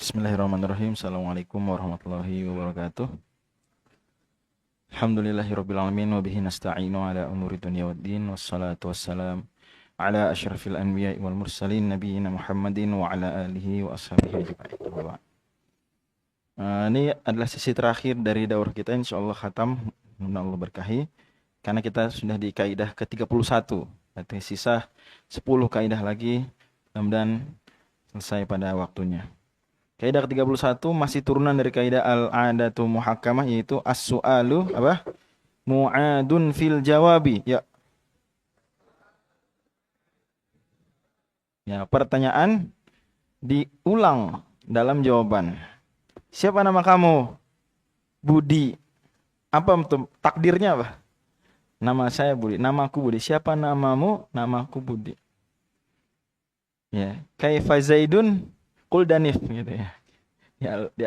Bismillahirrahmanirrahim. Assalamualaikum warahmatullahi wabarakatuh. Alhamdulillahirabbil alamin wa bihi nasta'inu ala umuri dunya waddin wassalatu wassalam ala asyrafil anbiya'i wal mursalin nabiyina Muhammadin wa ala alihi wa ashabihi ajma'in. Ini adalah sesi terakhir dari daurah kita, insyaallah khatam, mudah Allah berkahi, karena kita sudah di kaidah ke-31. Berarti sisa 10 kaidah lagi, mudah-mudahan selesai pada waktunya. Kaidah ke-31 masih turunan dari kaidah al-'adatu muhakkamah, yaitu as-su'alu apa? Mu'adun fil jawabi. Ya, pertanyaan diulang dalam jawaban. Siapa nama kamu? Budi. Apa takdirnya apa? Nama saya Budi. Namaku Budi. Siapa namamu? Namaku Budi. Ya, kaifa Zaidun? Qul danif gitu ya. Di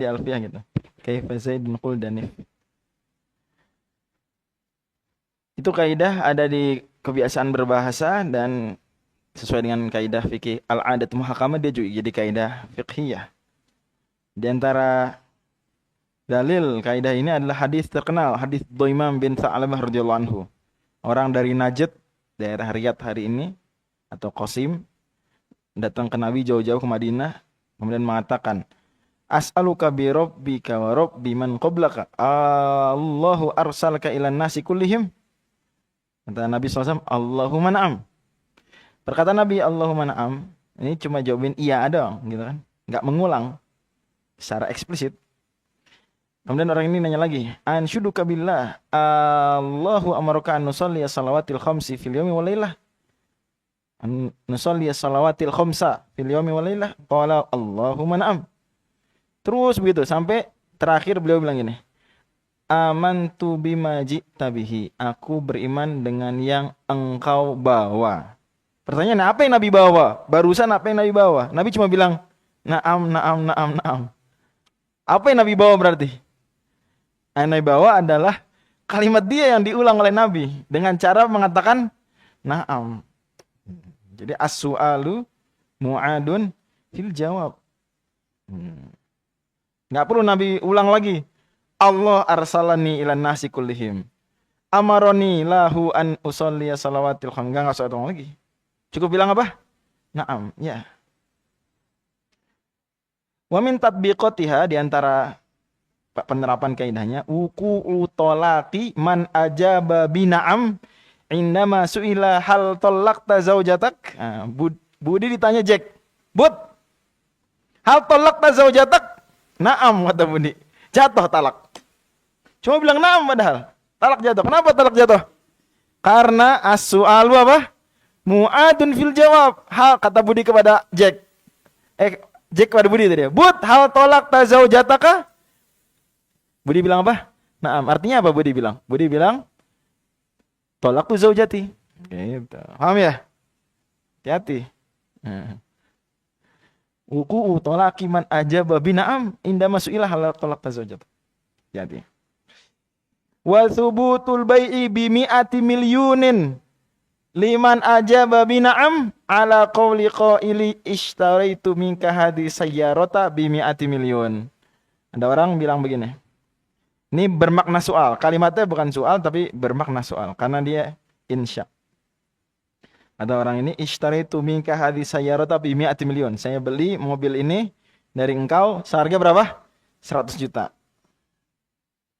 alfiyah gitu. Kaifa Zaidun qul danif. Itu kaidah ada di kebiasaan berbahasa, dan sesuai dengan kaidah fikih al-'adat muhakkamah, dia juga jadi kaidah fiqhiyah. Di antara dalil kaidah ini adalah hadis terkenal, hadis Dhaimam bin Tha'labah radhiyallahu anhu. Orang dari Najd, daerah Riyadh hari ini, atau Qasim, datang ke Nabi jauh-jauh ke Madinah, kemudian mengatakan, as'aluka bi rabbika wa rabbi man qablaka, Allahu arsalaka ilan nasi kullihim. Kata Nabi SAW, Allahumma na'am. Perkataan Nabi, Allahumma na'am, ini cuma jawabin iya ada, gitu kan, nggak mengulang secara eksplisit. Kemudian orang ini nanya lagi, anshuduka billah, Allahu amaraka an nusalli salawatil khamsi fil yawmi wal lailah. Nusalli salawatil khamsa fil yawmi wal lailah. Qala Allahumma na'am. Terus begitu sampai terakhir beliau bilang gini, amantu bima ji'ta bihi, aku beriman dengan yang engkau bawa. Pertanyaan, apa yang Nabi bawa? Barusan apa yang Nabi bawa? Nabi cuma bilang na'am, na'am, na'am, na'am. Apa yang Nabi bawa berarti? Yang Nabi bawa adalah kalimat dia yang diulang oleh Nabi dengan cara mengatakan na'am. Jadi as-su'alu mu'adun fil jawab. Nggak perlu Nabi ulang lagi. Allah arsalani ilan nasi kullihim. Amaroni lahu an usolliya salawatil kham. Nggak usah ulang lagi. Cukup bilang apa? Na'am, ya. Wa min tatbiqatiha, di antara penerapan kaidahnya, wuku utolaki man ajaba bina'am indama su'ila hal tallaqta zaujatak. Budi ditanya Jack, Bud, hal tallaqta zaujatak? Na'am, kata Budi. Jatuh talak. Cuma bilang na'am padahal. Talak jatuh. Kenapa talak jatuh? Karena as-su'alu apa? Mu'adun fil jawab. Hal, kata Budi kepada Jack. Jack kepada Budi tadi. Bud, hal tallaqta zaujataka? Budi bilang apa? Na'am. Artinya apa Budi bilang? Budi bilang, tolak tuh zaujati. Gitu. Paham ya? Hati-hati. Wuku tolaki man ajaba bina'am inda masu'ilah hal tolak zaujat. Hati-hati. Wa thubutul bai'i bi mi'ati milyunin liman ajaba bina'am ala qawli qaili ishtaraitu minka hadhi sayyarata bi mi'ati milyun. Ada orang bilang begini. Ini bermakna soal. Kalimatnya bukan soal tapi bermakna soal karena dia insya. Ada orang ini, ishtaraitu minka hadhi sayyarata bi mi'ati milyun. Saya beli mobil ini dari engkau seharga berapa? 100 juta.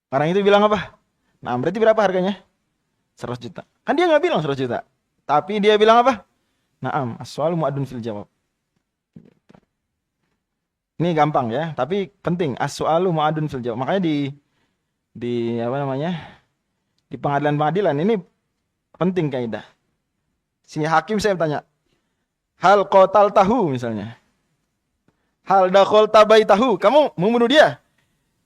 Orang itu bilang apa? Nah, berarti berapa harganya? 100 juta. Kan dia nggak bilang 100 juta. Tapi dia bilang apa? Naam, as-su'alu mu'adun fil jawab. Ini gampang ya, tapi penting. As-su'alu mu'adun fil jawab. Makanya di apa namanya? Di pengadilan-pengadilan ini penting kaidah. Si hakim saya tanya, hal qatal tahu misalnya, hal dakhol tabai tahu, kamu membunuh dia?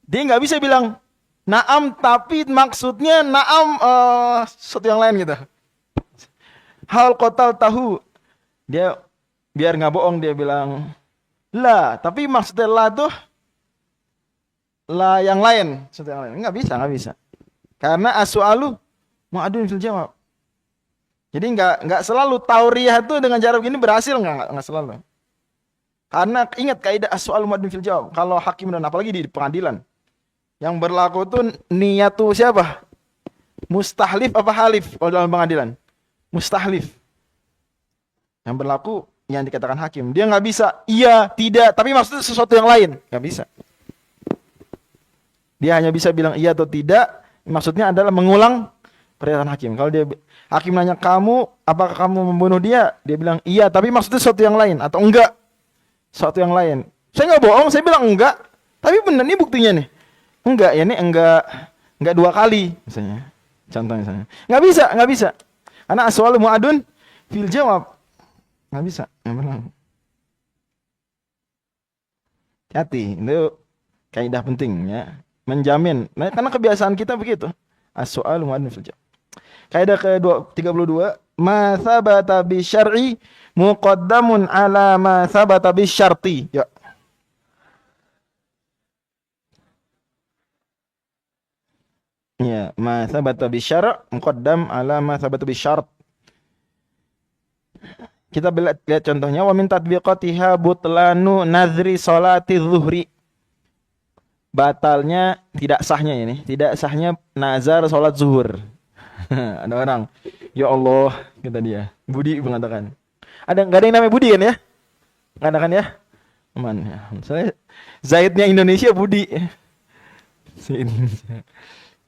Dia nggak bisa bilang naam tapi maksudnya naam sesuatu yang lain gitu. Hal qatal tahu, dia biar nggak bohong dia bilang la, tapi maksudnya la tuh la yang lain, sesuatu yang lain. Nggak bisa. Karena as-su'alu mu'adun fil jawab. Jadi nggak selalu tauriah itu dengan cara begini berhasil, nggak selalu. Karena ingat kaidah as-su'al mu'adun fil jawab. Kalau hakim dan apalagi di pengadilan, yang berlaku tuh niat tuh siapa? Mustahlif apa halif kalau dalam pengadilan? Mustahlif. Yang berlaku yang dikatakan hakim. Dia nggak bisa iya, tidak, tapi maksudnya sesuatu yang lain. Nggak bisa. Dia hanya bisa bilang iya atau tidak. Maksudnya adalah mengulang pernyataan hakim. Kalau dia hakim nanya kamu, apakah kamu membunuh dia? Dia bilang iya, tapi maksudnya sesuatu yang lain atau enggak? Sesuatu yang lain. Saya nggak bohong, saya bilang enggak. Tapi benar nih buktinya nih. Enggak, ya ini enggak 2 kali misalnya. Contoh misalnya. Nggak bisa. Karena as-su'alu mu'adun fil jawab. Nggak bisa. Nggak benar. Hati, itu kaidah penting ya. Menjamin. Nah, karena kebiasaan kita begitu. As-su'alu mu'adun fil jawab. Kaidah ke-32, ma thabata bi syar'i muqaddamun ala ma thabata bi syarti. Ya. Ya, ma thabata bi syar' muqaddam ala ma thabata bi syart. Kita lihat contohnya, wa min tatbiqatiha butlanu nazri salati zuhri. Batalnya, tidak sahnya ini, tidak sahnya nazar salat zuhur. Ada orang, ya Allah, kata dia. Budi mengatakan. Enggak ada yang namanya Budi kan ya? Enggak ada kan ya? Aman ya. Soalnya Zaidnya Indonesia Budi.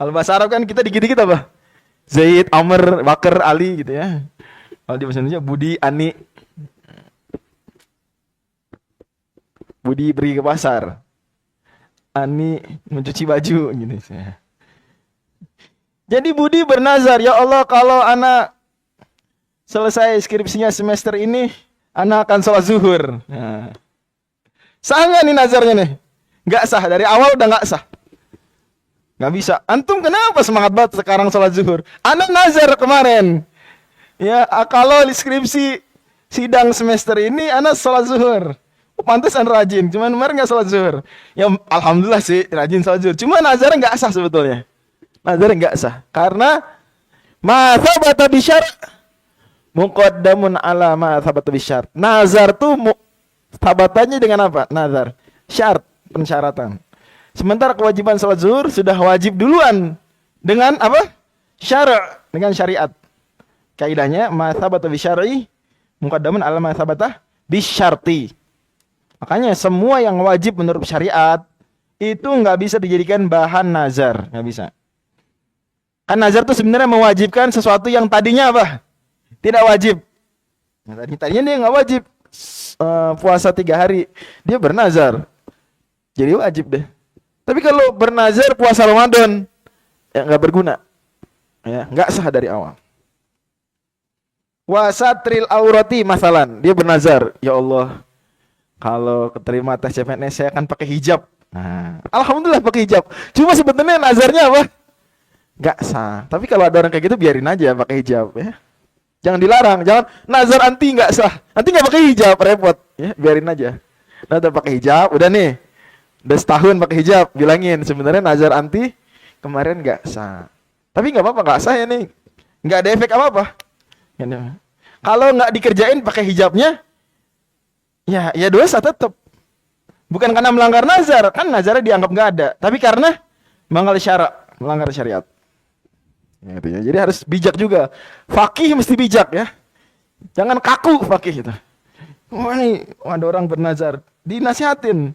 Kalau bahasa Arab kan kita dikit-dikit apa? Zaid, Amr, Bakar, Ali gitu ya. Kalau di bahasa Indonesia Budi, Ani. Budi pergi ke pasar. Ani mencuci baju gitu. Jadi Budi bernazar, ya Allah kalau anak selesai skripsinya semester ini, anak akan sholat zuhur. Nah. Sah nggak nih nazarnya nih? Nggak sah, dari awal udah nggak sah. Nggak bisa. Antum kenapa semangat banget sekarang sholat zuhur? Anak nazar kemarin. Ya, kalau skripsi sidang semester ini, anak sholat zuhur. Pantesan rajin, cuman kemarin nggak sholat zuhur. Ya alhamdulillah sih rajin sholat zuhur. Cuma nazar nggak sah sebetulnya. Nazar nggak sah karena ma thabata bi syar' muqaddamun ala ma thabata bi syar'. Nazar tuh thabatannya dengan apa? Nazar syarat, pensyaratan. Sementara kewajiban sholat zuhur sudah wajib duluan dengan apa? Syara', dengan syariat. Kaidahnya ma thabata bi syar'i muqaddamun ala ma thabata bi syarti. Makanya semua yang wajib menurut syariat itu nggak bisa dijadikan bahan nazar, nggak bisa. Kan nazar itu sebenarnya mewajibkan sesuatu yang tadinya apa? Tidak wajib. Nah, tadinya dia nggak wajib puasa 3 hari, dia bernazar, jadi wajib deh. Tapi kalau bernazar puasa Ramadan, ya nggak berguna, ya nggak sah dari awal. Wasatril aurati masalan, dia bernazar, ya Allah, kalau keterima tes CPNS saya akan pakai hijab. Nah, alhamdulillah pakai hijab. Cuma sebetulnya nazarnya apa? Gak sah. Tapi kalau ada orang kayak gitu biarin aja pakai hijab ya. Jangan dilarang, jangan nazar anti nggak sah. Nanti nggak pakai hijab repot ya, biarin aja. Nazar pakai hijab, udah nih. Udah setahun pakai hijab, bilangin sebenarnya nazar anti kemarin nggak sah. Tapi nggak apa-apa, nggak sah ya nih. Nggak ada efek apa-apa. Kalau nggak dikerjain pakai hijabnya, ya dosa tetap. Bukan karena melanggar nazar, kan nazarnya dianggap nggak ada. Tapi karena melanggar syariat. Ya, jadi harus bijak juga. Fakih mesti bijak ya. Jangan kaku fakih itu. Wah nih, ada orang bernazar, dinasihatin.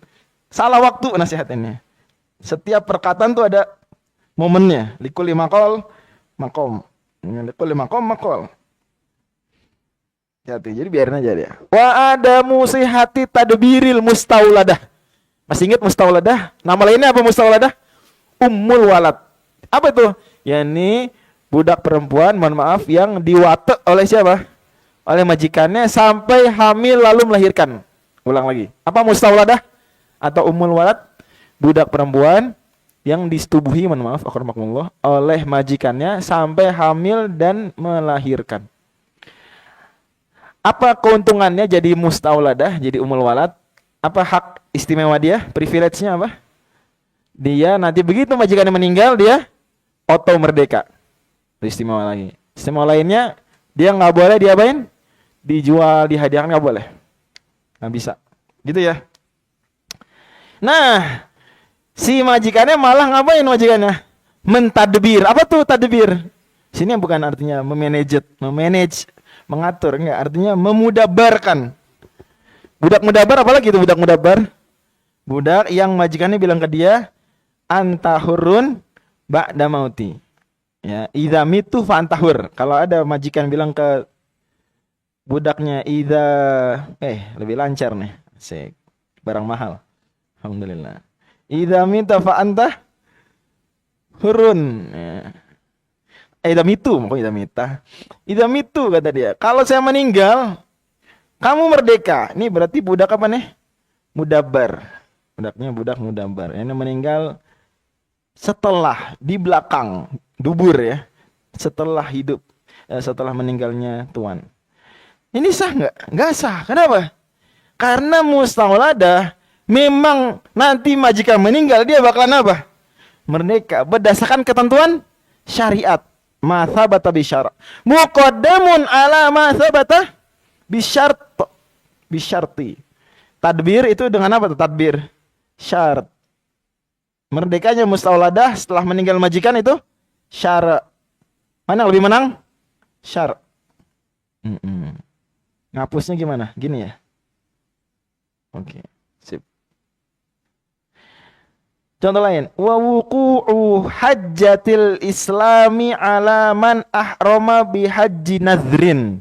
Salah waktu nasihatinnya. Setiap perkataan tuh ada momennya. Likulli maqal maqam. Likulli maqam maqal. Jadi biarin aja dia. Wa ada musihati tadbiril mustauladah. Masih ingat mustauladah? Nama lainnya apa mustauladah? Ummul walad. Apa itu? Yani budak perempuan, mohon maaf, yang diwatek oleh siapa? Oleh majikannya sampai hamil lalu melahirkan. Ulang lagi. Apa mustauladah atau ummul walad? Budak perempuan yang disetubuhi, mohon maaf, akramakumullah, oleh majikannya sampai hamil dan melahirkan. Apa keuntungannya jadi mustauladah, jadi ummul walad? Apa hak istimewa dia? Privilege-nya apa? Dia nanti begitu majikannya meninggal, dia auto merdeka. Istimewa lagi. Istimewa lainnya, dia nggak boleh diapain? Dijual, dihadiahkan, nggak boleh. Nggak bisa. Gitu ya. Nah, si majikannya malah ngapain majikannya? Mentadbir. Apa tuh tadbir? Sini bukan artinya memanage, mengatur, enggak, artinya memudabarkan. Budak mudabar apalagi itu budak mudabar? Budak yang majikannya bilang ke dia, anta hurun ba'da mauti. Ya, idza mitu fa anta hur. Kalau ada majikan bilang ke budaknya lebih lancar nih. Asik. Barang mahal. Alhamdulillah. Idza mita fa anta hurun. Ya. Idza mita. Idza mitu kata dia. Kalau saya meninggal, kamu merdeka. Ini berarti budak apa nih? Mudabar. Budaknya budak mudabar. Ini meninggal setelah di belakang dubur ya. Setelah hidup, setelah meninggalnya tuan. Ini sah nggak? Nggak sah. Kenapa? Karena mustauladah memang nanti majikan meninggal dia bakalan apa? Merdeka berdasarkan ketentuan syariat. Ma thabata bisyara. Muqaddamun ala ma thabata bisyarti. Tadbir itu dengan apa tuh tadbir? Syarat. Merdekanya mustauladah setelah meninggal majikan itu syarat. Mana yang lebih menang? Syarat. Ngapusnya gimana? Gini ya. Oke, sip. Contoh lain, wa wuqu'u hajjatil islami ala man ahrama bi haji nadhrin.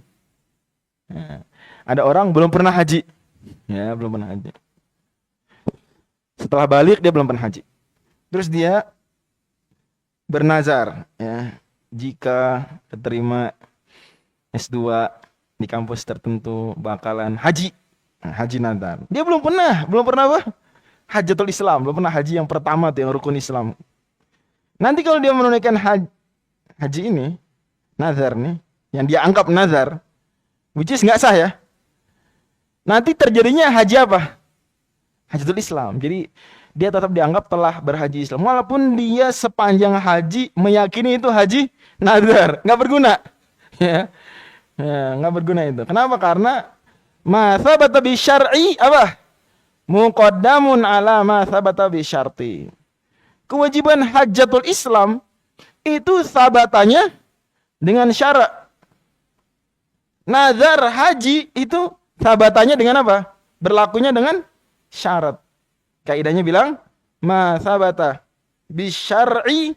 Ada orang belum pernah haji. Ya, belum pernah haji. Setelah balik dia belum pernah haji. Terus dia bernazar, ya, jika diterima S2 di kampus tertentu bakalan haji. Haji nazar. Dia belum pernah apa? Hajatul Islam, belum pernah haji yang pertama tuh yang rukun Islam. Nanti kalau dia menunaikan haji ini, nazar nih, yang dia anggap nazar, which is nggak sah ya. Nanti terjadinya haji apa? Hajatul Islam. Jadi dia tetap dianggap telah berhaji Islam, walaupun dia sepanjang haji meyakini itu haji nazar, nggak berguna. Ya, nggak berguna itu. Kenapa? Karena ma thabata bi syar'i apa? Muqaddamun ala ma thabata bi syarti. Kewajiban hajatul Islam itu sabatannya dengan syarat. Nazar haji itu sabatannya dengan apa? Berlakunya dengan syarat. Kaidahnya bilang ma thabata bi syar'i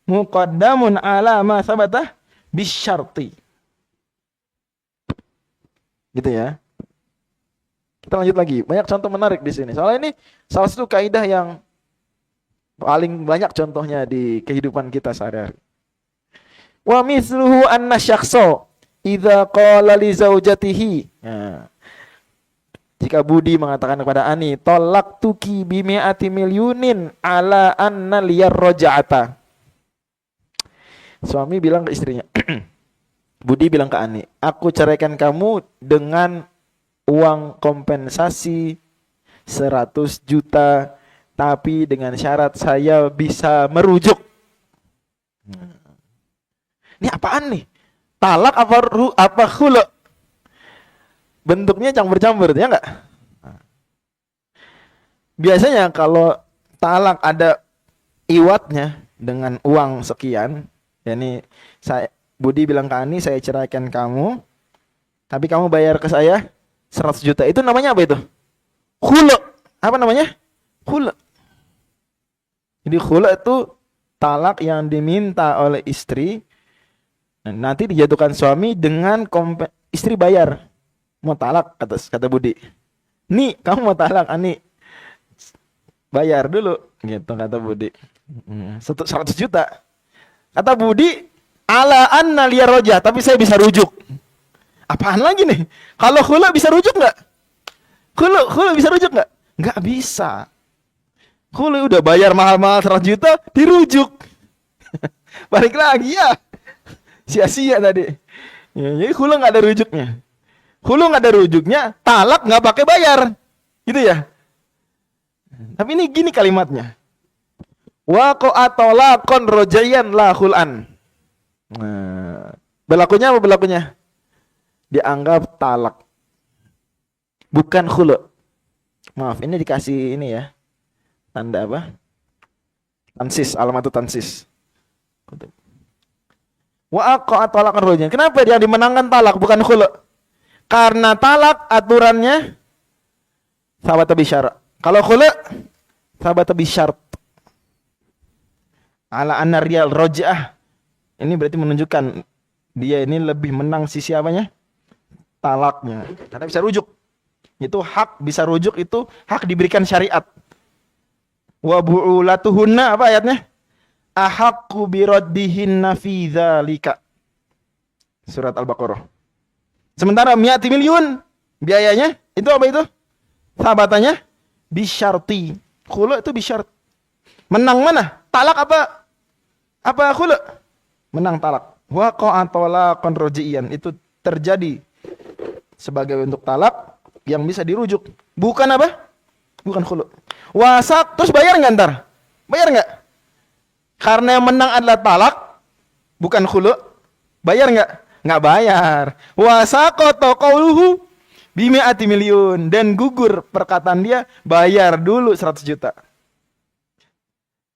muqaddamun ala ma thabata bi syarti. Gitu ya. Kita lanjut lagi. Banyak contoh menarik di sini. Soalnya ini salah satu kaidah yang paling banyak contohnya di kehidupan kita sehari-hari. Wa mithluhu anna syakhsa idza qala li zaujatihi. Jika Budi mengatakan kepada Ani, "Talaqtuki bi mi'ati milyunin ala anna liyar raja'ata." Suami bilang ke istrinya, Budi bilang ke Ani, "Aku ceraikan kamu dengan uang kompensasi 100 juta, tapi dengan syarat saya bisa merujuk." Ini apaan nih? Talak apa khulu? Bentuknya campur-campur, ya enggak? Biasanya kalau talak ada iwatnya dengan uang sekian, yakni Budi bilang ke Ani, saya ceraikan kamu, tapi kamu bayar ke saya 100 juta. Itu namanya apa itu? Khulu. Apa namanya? Khulu. Jadi khulu itu talak yang diminta oleh istri, nanti dijatuhkan suami dengan istri bayar. Mau talak, kata Budi. Nih, kamu mau talak, Ani. Bayar dulu, gitu kata Budi. 100 juta. Kata Budi, ala anna liya roja, tapi saya bisa rujuk. Apaan lagi nih? Kalau khulu bisa rujuk nggak? Khulu bisa rujuk nggak? Nggak bisa. Khulu udah bayar mahal-mahal 100 juta, dirujuk. Balik lagi ya. Sia-sia tadi. Ya, jadi khulu nggak ada rujuknya. Khulu nggak ada rujuknya, talak nggak pakai bayar. Gitu ya. Tapi ini gini kalimatnya. Waqa'a talaqan rojayan la khul'an. Nah, berlakunya apa berlakunya? Dianggap talak, bukan khulu. Maaf, ini dikasih ini ya. Tanda apa? Tansis, alamat tansis. Wa aqa'a talaqan rajulin. Kenapa dia dimenangkan talak bukan khulu? Karena talak aturannya sabata bisyara. Kalau khulu sabata bisyart. Ala anna riyal raj'ah. Ini berarti menunjukkan dia ini lebih menang sisi apanya? Talaknya. Karena bisa rujuk. Itu hak bisa rujuk, itu hak diberikan syariat. Wa bu'ulatuhunna apa ayatnya? Ahaqqu biraddihinna fi dzalika. Surat Al-Baqarah. Sementara mi'ati milyun biayanya itu apa itu? Sahabatannya bisyarti. Khulu itu bisyart. Menang mana? Talak apa? Apa khulu? Menang talak. Waqa'a talaqan raj'iyan. Itu terjadi sebagai bentuk talak yang bisa dirujuk. Bukan apa? Bukan khulu. Wasak terus bayar enggak ntar? Bayar enggak? Karena yang menang adalah talak, bukan khulu. Bayar enggak? Enggak bayar. Wasaqata qauluhu bimi'ati milyun, dan gugur perkataan dia, bayar dulu 100 juta.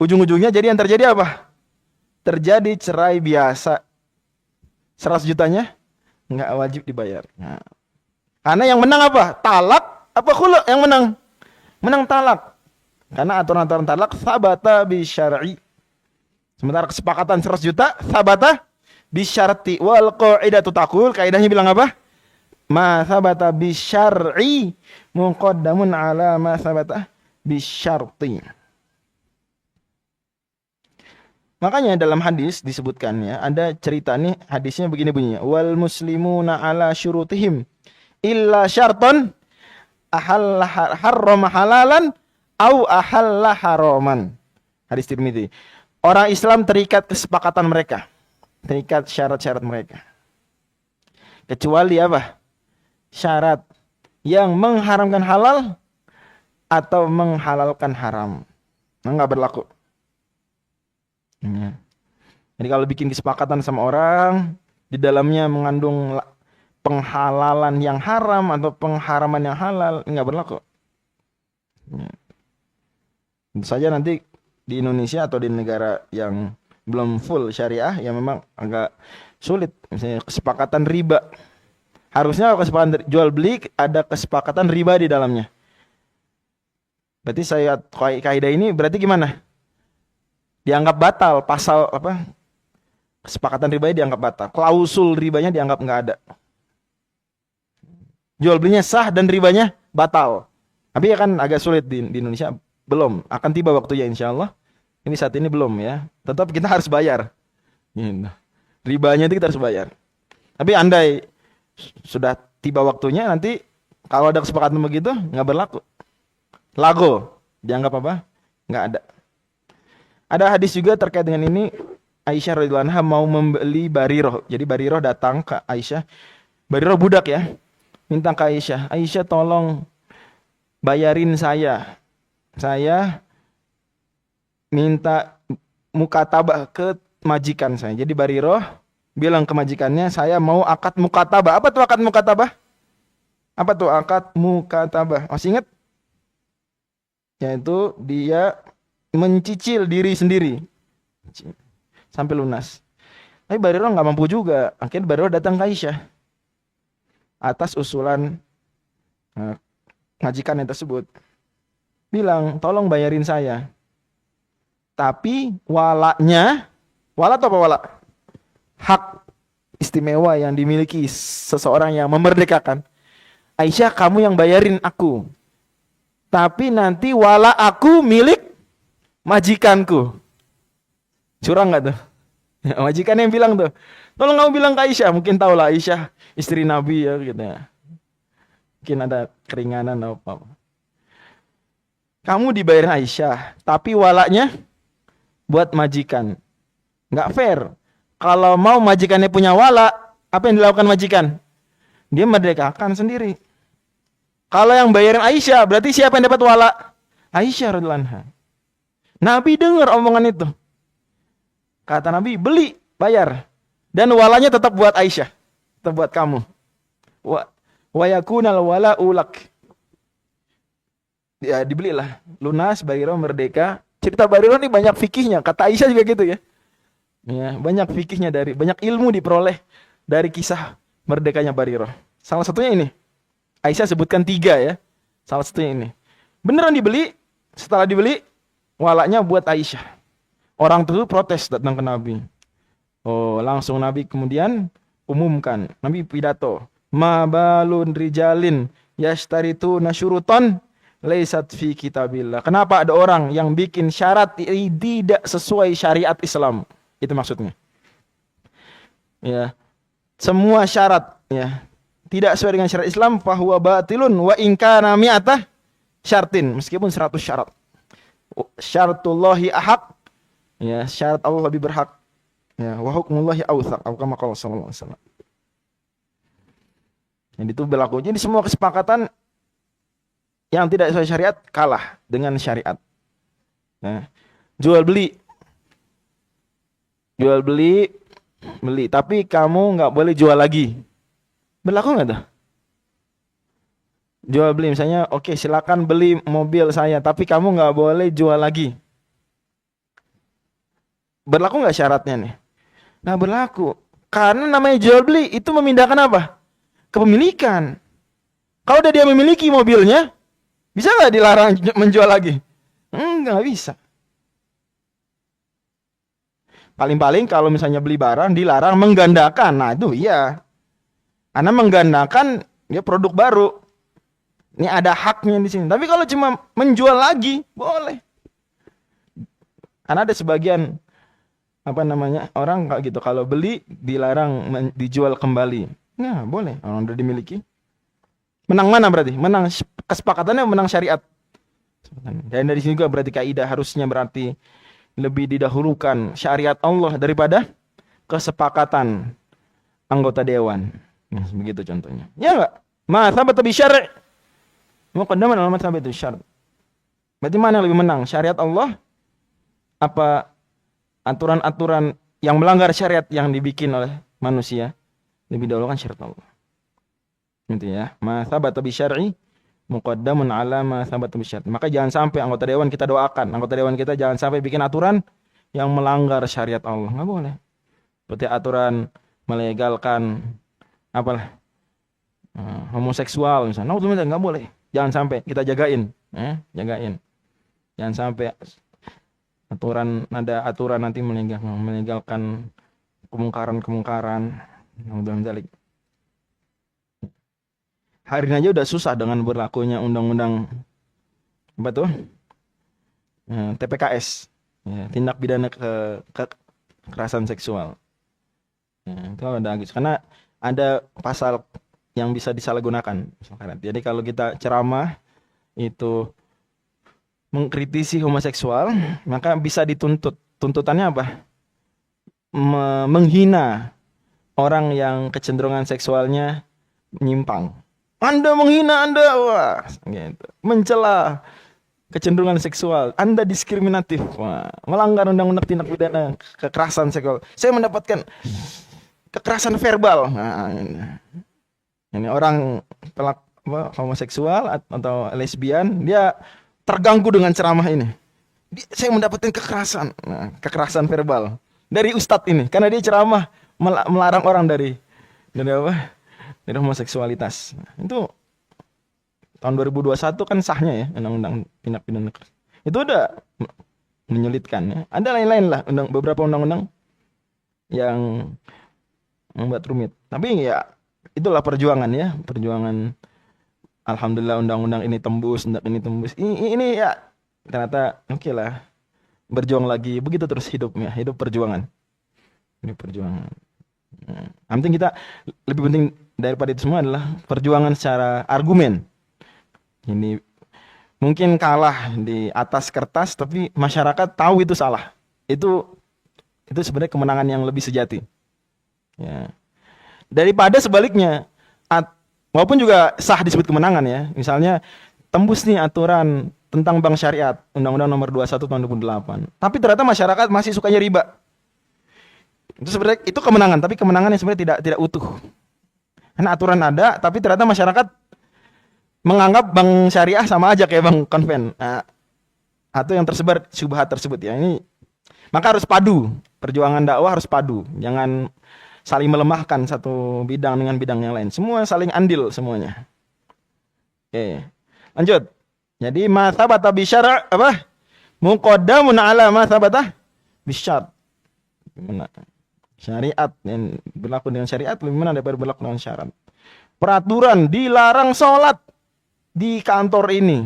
Ujung-ujungnya jadi yang terjadi apa? Terjadi cerai biasa. 100 jutanya enggak wajib dibayar. Nah. Karena yang menang apa? Talak apa khulu yang menang? Menang talak. Karena aturan-aturan talak sabata bi syar'i. Sementara kesepakatan 100 juta sabata bi syarti. Wal qaidatu taqul, kaidahnya bilang apa? Ma sabata bi syar'i muqaddamun ala ma sabata bi syarti. Makanya dalam hadis disebutkan ya, ada cerita nih, hadisnya begini bunyinya. Wal muslimuna ala syurutihim illa syarton ahalla harrama halalan au ahalla haraman. Hadis Tirmidzi. Orang Islam terikat kesepakatan mereka, terikat syarat-syarat mereka. Kecuali apa? Syarat yang mengharamkan halal atau menghalalkan haram. Enggak berlaku. Jadi kalau bikin kesepakatan sama orang, di dalamnya mengandung penghalalan yang haram atau pengharaman yang halal, enggak berlaku. Tentu saja nanti di Indonesia atau di negara yang belum full syariah, yang memang agak sulit. Misalnya kesepakatan riba. Harusnya kesepakatan jual beli ada kesepakatan riba di dalamnya. Berarti saya kaidah ini berarti gimana? Dianggap batal, pasal apa? Kesepakatan ribanya dianggap batal. Klausul ribanya dianggap enggak ada. Jual belinya sah dan ribanya batal. Tapi ya kan agak sulit di Indonesia. Belum, akan tiba waktunya insyaallah. Ini saat ini belum ya. Tetap kita harus bayar. Ribanya itu kita harus bayar. Tapi andai sudah tiba waktunya, nanti kalau ada kesepakatan begitu nggak berlaku. Lago dianggap apa? Nggak ada. Ada hadis juga terkait dengan ini. Aisyah radhiyallahu anha mau membeli Bariroh. Jadi Bariroh datang ke Aisyah. Bariroh budak ya. Minta ke Aisyah. Aisyah tolong bayarin saya. Saya minta mukatabah ke majikan saya. Jadi Bariroh bilang ke majikannya, saya mau akad mukatabah. Apa tuh akad mukatabah? Apa tuh akad mukatabah? Masih ingat? Yaitu dia mencicil diri sendiri sampai lunas. Tapi Bariroh nggak mampu juga. Akhirnya Bariroh datang ke Aisyah atas usulan majikan yang tersebut. Bilang, tolong bayarin saya. Tapi walaknya, wala atau apa wala? Hak istimewa yang dimiliki seseorang yang memerdekakan. Aisyah, kamu yang bayarin aku. Tapi nanti wala aku milik majikanku. Curang gak tuh? Majikan yang bilang tuh, tolong kamu bilang ke Aisyah. Mungkin tahu lah Aisyah istri Nabi ya gitu ya. Mungkin ada keringanan atau apa. Kamu dibayar Aisyah, tapi walaknya buat majikan. Nggak fair. Kalau mau majikannya punya wala, apa yang dilakukan majikan? Dia merdekakan sendiri. Kalau yang bayarin Aisyah, berarti siapa yang dapat wala? Aisyah radhiyallahu anha. Nabi dengar omongan itu. Kata Nabi, beli, bayar. Dan walanya tetap buat Aisyah. Tetap buat kamu. Wa yakunal wala'u lak. Ya dibelilah. Lunas, Bariro merdeka. Cerita Bariro ini banyak fikihnya. Kata Aisyah juga gitu ya. Ya, banyak fikihnya banyak ilmu diperoleh dari kisah merdekanya Bariro. Salah satunya ini. Aisyah sebutkan 3 ya. Salah satunya ini. Beneran dibeli. Setelah dibeli, walaknya buat Aisyah. Orang tuh protes datang ke Nabi. Oh, langsung Nabi kemudian umumkan. Nabi pidato. Ma balun rijalin yashtaritu nasyuruton laisat fi kitabillah. Kenapa ada orang yang bikin syarat tidak sesuai syariat Islam? Itu maksudnya. Ya. Semua syarat ya tidak sesuai dengan syariat Islam fahuwa batilun wa in kana mi'atah syartin, meskipun 100 syarat. Syaratullahi ahaq. Ya, syarat Allah lebih berhak. Ya, wa hukmullahi awthaq. Atau kama qala sallallahu alaihi wasallam. Jadi itu berlaku. Jadi semua kesepakatan yang tidak sesuai syariat kalah dengan syariat. Nah, jual beli, beli, tapi kamu nggak boleh jual lagi. Berlaku nggak tuh? Jual beli misalnya, oke, silakan beli mobil saya, tapi kamu nggak boleh jual lagi. Berlaku nggak syaratnya nih? Nah berlaku, karena namanya jual beli itu memindahkan apa? Kepemilikan. Kalau udah dia memiliki mobilnya, bisa nggak dilarang menjual lagi? Nggak bisa. Paling-paling kalau misalnya beli barang dilarang menggandakan, nah itu iya. Karena menggandakan dia produk baru. Ini ada haknya di sini. Tapi kalau cuma menjual lagi, boleh. Karena ada sebagian orang kayak gitu. Kalau beli dilarang dijual kembali. Nah, boleh. Orang udah dimiliki. Menang mana berarti? Menang kesepakatannya, menang syariat. Dan dari sini juga berarti kaidah harusnya berarti lebih didahulukan syariat Allah daripada kesepakatan anggota dewan. Nah, begitu contohnya. Ya enggak? Ma thabata bi syar'. Muqaddaman ala ma thabata bi syar'. Berarti mana yang lebih menang? Syariat Allah apa aturan-aturan yang melanggar syariat yang dibikin oleh manusia? Lebih dahulu kan syariat Allah. Gitu ya. Ma thabata bi syar'i muqaddamun ala ma thabata bi syar'. Maka jangan sampai anggota dewan kita doakan, anggota dewan kita jangan sampai bikin aturan yang melanggar syariat Allah. Enggak boleh. Seperti aturan melegalkan homoseksual misalnya. Enggak boleh. Jangan sampai kita jagain, jagain. Jangan sampai ada aturan nanti melegalkan kemungkaran. Alhamdulillah. Hari ini aja udah susah dengan berlakunya undang-undang apa tuh? TPKS, ya, tindak pidana kekerasan seksual. Ya, itu ada karena ada pasal yang bisa disalahgunakan. Jadi kalau kita ceramah itu mengkritisi homoseksual, maka bisa dituntut. Tuntutannya apa? Menghina orang yang kecenderungan seksualnya menyimpang. Anda menghina, Anda wah, gitu. Mencela kecenderungan seksual, Anda diskriminatif, wah, melanggar undang-undang tindak pidana kekerasan seksual. Saya mendapatkan kekerasan verbal. Nah, ini orang homoseksual atau lesbian, dia terganggu dengan ceramah ini. Saya mendapatkan kekerasan verbal dari ustadz ini, karena dia ceramah melarang orang dari homoseksualitas. Itu tahun 2021 kan sahnya ya undang-undang tindak pidana. Itu udah menyulitkan ya. Ada lain-lain lah beberapa undang-undang yang membuat rumit. Tapi ya itulah perjuangan ya, perjuangan. Alhamdulillah undang-undang ini tembus, Ini ya ternyata oke lah. Berjuang lagi, begitu terus hidupnya, hidup perjuangan. Ini perjuangan. Yang penting kita lebih penting daripada itu semua adalah perjuangan secara argumen. Ini mungkin kalah di atas kertas, tapi masyarakat tahu itu salah. Itu sebenarnya kemenangan yang lebih sejati. Ya. Daripada sebaliknya, walaupun juga sah disebut kemenangan ya. Misalnya tembus nih aturan tentang bank syariat, Undang-Undang Nomor 21 Tahun 2008. Tapi ternyata masyarakat masih sukanya riba. Itu sebenarnya itu kemenangan, tapi kemenangan yang sebenarnya tidak utuh. Karena aturan ada, tapi ternyata masyarakat menganggap bank syariah sama aja kayak bank konven. Nah, atau yang tersebar syubhat tersebut ya. Ini maka harus padu. Perjuangan dakwah harus padu. Jangan saling melemahkan satu bidang dengan bidang yang lain. Semua saling andil semuanya. Oke. Lanjut. Jadi ma thabata bi syara' apa? Muqaddamun ala ma thabata bi syar'. Gimana? Syariat yang berlaku dengan syariat lebih mana daripada berlaku dengan syarat. Peraturan dilarang sholat di kantor ini.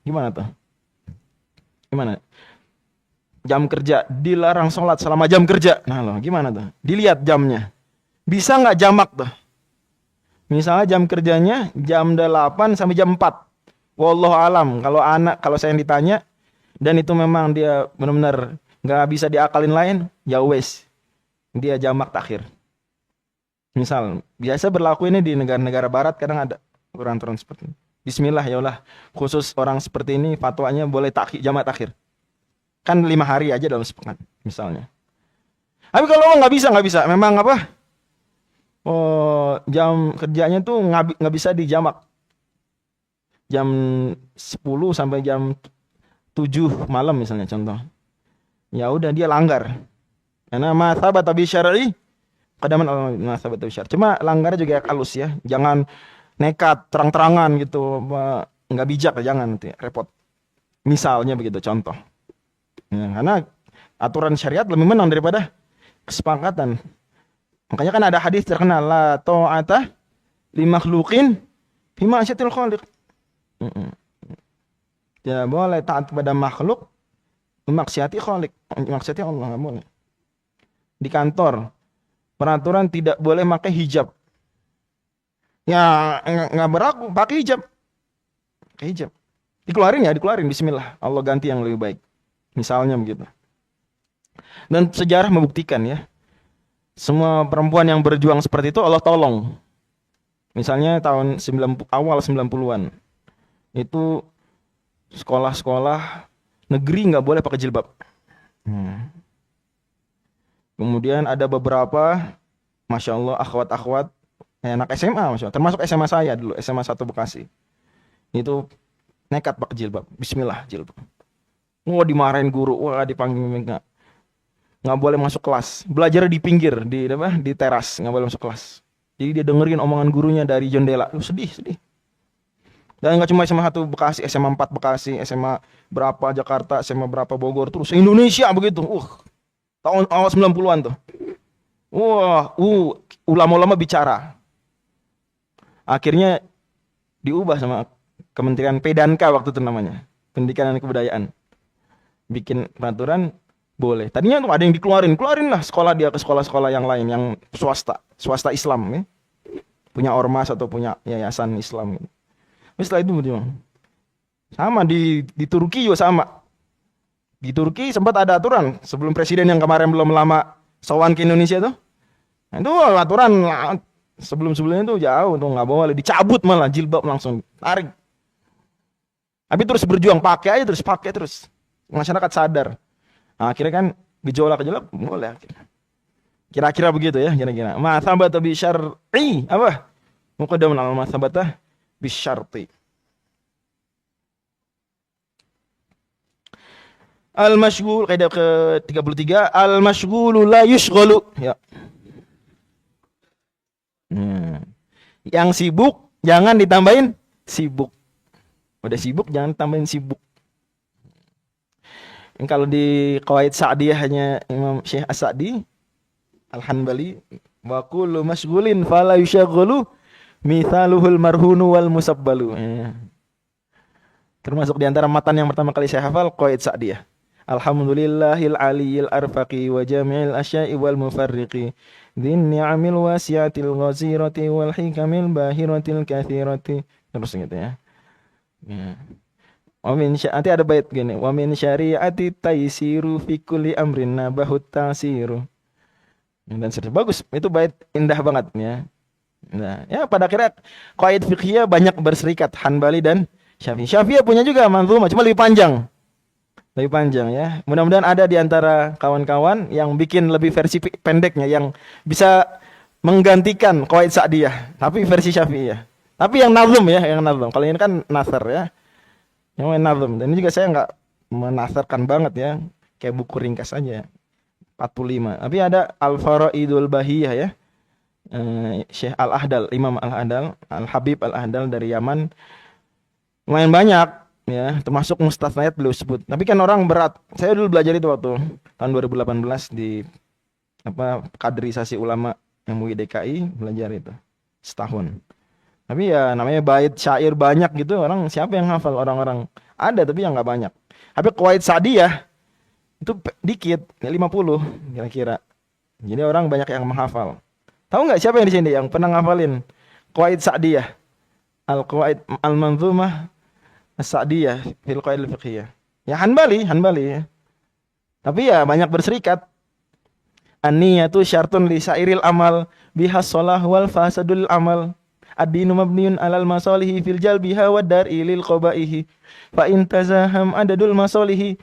Gimana tuh? Gimana? Jam kerja dilarang sholat selama jam kerja. Nah loh, gimana tuh? Dilihat jamnya. Bisa nggak jamak tuh? Misalnya jam kerjanya jam 8 sampai jam 4. Wallahu alam. Kalau saya yang ditanya dan itu memang dia benar-benar nggak bisa diakalin lain, ya wes. Dia jamak takhir. Misal, biasa berlaku ini di negara-negara barat kadang ada aturan-aturan seperti ini. Bismillah ya Allah, khusus orang seperti ini fatwanya boleh jamak takhir. Kan 5 hari aja dalam sepekan misalnya. Tapi kalau nggak bisa, memang apa? Oh, jam kerjanya tuh nggak bisa dijamak. Jam 10 sampai jam 7 malam misalnya contoh. Ya udah dia langgar. Karena ma thabata bi syar'i qadaman ma thabata bi syar'. Cuma langgar juga halus ya. Jangan nekat terang-terangan gitu. Nggak bijak, jangan nanti repot. Misalnya begitu contoh. Ya, karena aturan syariat lebih menang daripada kesepakatan. Makanya kan ada hadis terkenal la ta'ata li makhluqin fi ma'syatil khaliq. Tidak boleh taat kepada makhluk memaksiati khaliq. Maksiati Allah enggak boleh. Di kantor peraturan tidak boleh pakai hijab. Ya nggak berlaku pakai hijab. Pakai hijab. Dikeluarin bismillah. Allah ganti yang lebih baik. Misalnya begitu. Dan sejarah membuktikan ya. Semua perempuan yang berjuang seperti itu Allah tolong. Misalnya tahun awal 90-an. Itu sekolah-sekolah negeri nggak boleh pakai jilbab. Kemudian ada beberapa, Masya Allah, akhwat-akhwat, anak SMA, Masya Allah, termasuk SMA saya dulu, SMA 1 Bekasi. Itu nekat pakai jilbab, bismillah jilbab. Wah dimarahin guru, wah dipanggil nggak boleh masuk kelas. Belajar di pinggir, di teras, nggak boleh masuk kelas. Jadi dia dengerin omongan gurunya dari jendela. Sedih. Dan nggak cuma SMA 1 Bekasi, SMA 4 Bekasi, SMA berapa Jakarta, SMA berapa Bogor, terus Indonesia begitu. Tahun awal 90-an tuh. Wah, ulama-ulama bicara. Akhirnya diubah sama Kementerian Pedanka waktu itu namanya. Pendidikan dan Kebudayaan. Bikin peraturan boleh. Tadinya tuh ada yang dikeluarin lah sekolah dia ke sekolah-sekolah yang lain yang swasta Islam ya. Punya ormas atau punya yayasan Islam gitu. Setelah itu sama di Turki juga sama. Di Turki sempat ada aturan sebelum presiden yang kemarin belum lama sowan ke Indonesia tuh. Nah, itu aturan sebelum-sebelumnya tuh jauh tuh nggak boleh dicabut malah jilbab langsung tarik. Tapi terus berjuang pakai terus. Masyarakat sadar. Nah, akhirnya kan gejolak boleh akhirnya. Kira-kira begitu ya kira-kira. Ma thabata bi syar'i apa? Muqaddamun ala ma thabata bi syarti. Al-masyghul kaidah ke-33 al-masyghulu la yushghalu ya. Yang sibuk jangan ditambahin sibuk. Udah sibuk jangan tambahin sibuk. Kalau di qawaid Sa'diyah hanya Imam Syekh As-Sa'di Al-Hanbali wa kullu masyghulin fala yushaghalu mithaluhul marhunu wal musabbalu. Termasuk di antara matan yang pertama kali saya hafal qawaid Sa'diyah. Alhamdulillahil aliyil arfaqi wa jami'il asya'i wal mufarriqi dzin ni'amil wasi'atil ghazirati wal hikamil bahiratil katsirati. Terus gitu ya. Wa min nanti ada bait gini, wa min syari'ati taisiru fi kulli amrin nabahut tasiru. Dan seterusnya bagus, itu bait indah banget ya. Nah, ya pada akhirnya qaid fiqhiyah banyak berserikat Hanbali dan Syafi'i. Syafi'i punya juga manzumah, cuma lebih panjang. Lebih panjang ya. Mudah-mudahan ada di antara kawan-kawan yang bikin lebih versi pendeknya yang bisa menggantikan qawaid Sa'diyah, tapi versi Syafi'iyah. Tapi yang nazm ya, yang nazm. Kalau ini kan nasr ya. Yang main nazm. Dan ini juga saya nggak menasarkan banget ya. Kayak buku ringkas aja. 45. Tapi ada Al-Faraidul Bahiyah ya. Syekh Al-Ahdal, Imam Al-Ahdal, Al-Habib Al-Ahdal dari Yaman. Lumayan banyak ya, termasuk mustasnayat beliau sebut. Tapi kan orang berat. Saya dulu belajar itu waktu tahun 2018 di kaderisasi ulama yang MUI DKI, belajar itu setahun. Tapi ya namanya bait syair banyak gitu, orang siapa yang hafal, orang-orang ada tapi yang nggak banyak. Tapi qawaid Sa'diyah itu dikit, 50 kira-kira. Jadi orang banyak yang menghafal. Tahu nggak siapa yang di sini yang pernah ngafalin qawaid Sa'diyah? Al-Qawaid Al-Manzumah As-Sa'diyah fil Qawaid Al-Fiqhiyah. Ya Hanbali ya. Tapi ya banyak berserikat. An-niyatu syartun li sa'iril amal bihas shalah wal fasadul amal. Ad-dinu mabniun alal masalihi fil jalbiha wad dar'i lil qabaihi. Fa in tazaham adadul masalihi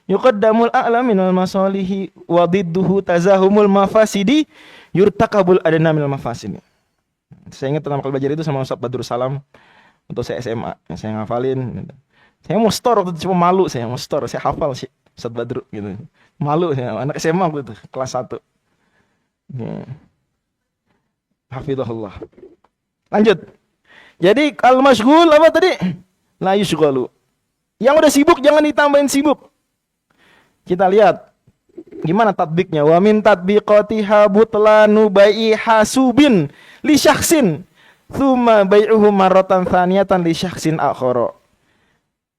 yuqaddamul a'la minal masalihi wa didduhu tazahumul mafasidi yurtakabul adna minal mafasidi. Saya ingat pertama kali belajar itu sama Ustaz Badrul Salam untuk saya SMA. Saya ngafalin. Saya mau store waktu itu, cuma malu saya mau store. Saya hafal sih Ustaz Badrul gitu. Malu saya, anak SMA gitu, kelas 1. Ya. Hafizahullah. Lanjut. Jadi al-masyghul apa tadi? La yushghalu. Yang udah sibuk jangan ditambahin sibuk. Kita lihat gimana tatbiknya. Wa min tatbiqatiha butlanu bai'i hasubin li syakhsin tsumma bai'uhu marratan tsaniyatan li syakhsin akhara.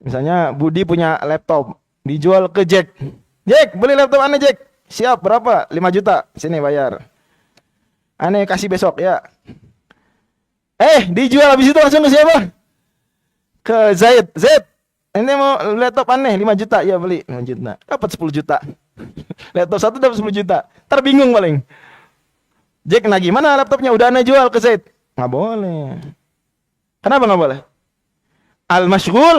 Misalnya Budi punya laptop, dijual ke Jack. Jack, beli laptop aneh Jack. Siap, berapa? 5 juta. Sini bayar. Aneh kasih besok ya. Dijual habis itu langsung ke siapa? Ke Zaid. Zaid, ini mau laptop aneh 5 juta. Ya beli 5 juta. Dapat 10 juta. Laptop satu dapat 10 juta. Terbingung paling. Jack, nah gimana laptopnya? Udah aneh jual ke Zaid. Nggak boleh. Kenapa nggak boleh? Al-masyghul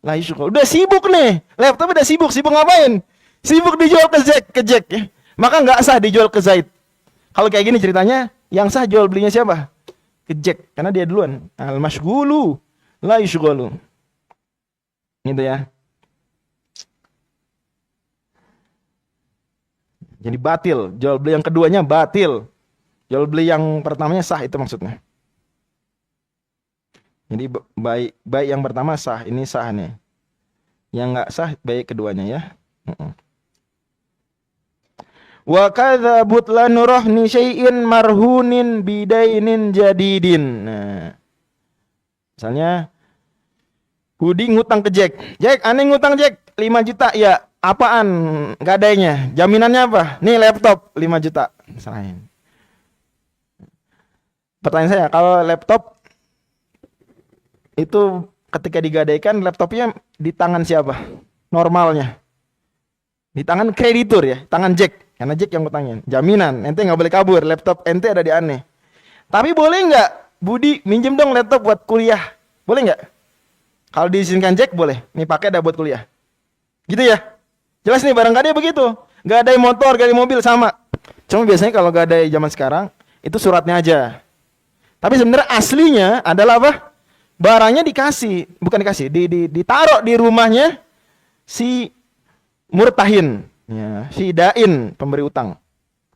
la yushghal. Udah sibuk nih. Laptop udah sibuk. Sibuk ngapain? Sibuk dijual ke Jack. Maka nggak sah dijual ke Zaid. Kalau kayak gini ceritanya, yang sah jual belinya siapa? Ke Jack, karena dia duluan. Al-masyghulu la yushghalu. Gitu ya. Jadi batil. Jual beli yang keduanya batil. Jual beli yang pertamanya sah, itu maksudnya. Jadi baik yang pertama sah, ini sah nih. Yang nggak sah baik keduanya ya. Wa kadza butlanu rahni syai'in marhunin bidainin jadidin. Nah. Misalnya Budi ngutang ke Jack. Jack, aneh ngutang Jack 5 juta. Ya, apaan gadainya? Jaminannya apa? Nih laptop 5 juta. Serahin. Pertanyaan saya, kalau laptop itu ketika digadaikan laptopnya di tangan siapa? Normalnya. Di tangan kreditur ya, tangan Jack. Karena Jack yang ngutangin. Jaminan, ente nggak boleh kabur. Laptop ente ada di aneh. Tapi boleh nggak Budi minjem dong laptop buat kuliah? Boleh nggak? Kalau diizinkan Jack boleh. Nih pakai dah buat kuliah. Gitu ya? Jelas nih barangkali begitu. Gak ada motor, gak ada mobil sama. Cuma biasanya kalau gak ada zaman sekarang itu suratnya aja. Tapi sebenarnya aslinya adalah apa? Barangnya dikasih, bukan dikasih, ditaruh di rumahnya si murtahin. Ya, fidain, pemberi utang.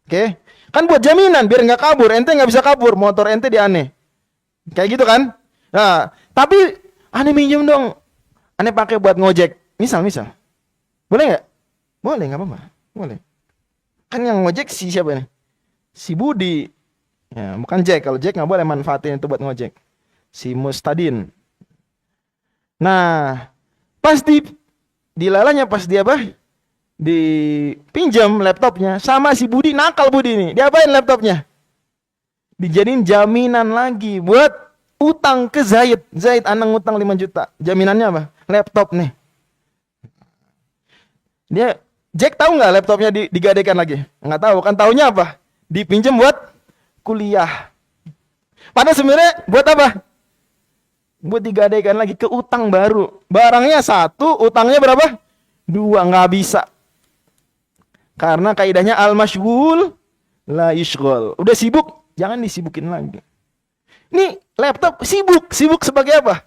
Oke, kan buat jaminan biar nggak kabur. Ente nggak bisa kabur, motor ente di aneh. Kayak gitu kan? Nah, tapi aneh minjem dong. Aneh pakai buat ngojek. Misal. Boleh nggak? Boleh, nggak apa-apa. Boleh. Kan yang ngojek si siapa nih? Si Budi. Ya, bukan Jack. Kalau Jack nggak boleh manfaatin itu buat ngojek. Si Mustadin. Nah, pas dilalanya pas dia apa? Dipinjam laptopnya sama si Budi, nakal Budi nih. Diapain laptopnya? Dijadiin jaminan lagi buat utang ke Zaid. Zaid anang utang 5 juta. Jaminannya apa? Laptop nih. Jack tahu nggak laptopnya digadaikan lagi? Nggak tahu. Kan taunya apa? Dipinjam buat kuliah. Padahal sebenarnya buat apa? Buat digadaikan lagi ke utang baru. Barangnya 1, utangnya berapa? 2, nggak bisa. Karena kaidahnya al-masyghul la yushghal. Udah sibuk, jangan disibukin lagi. Ini Laptop sibuk sebagai apa?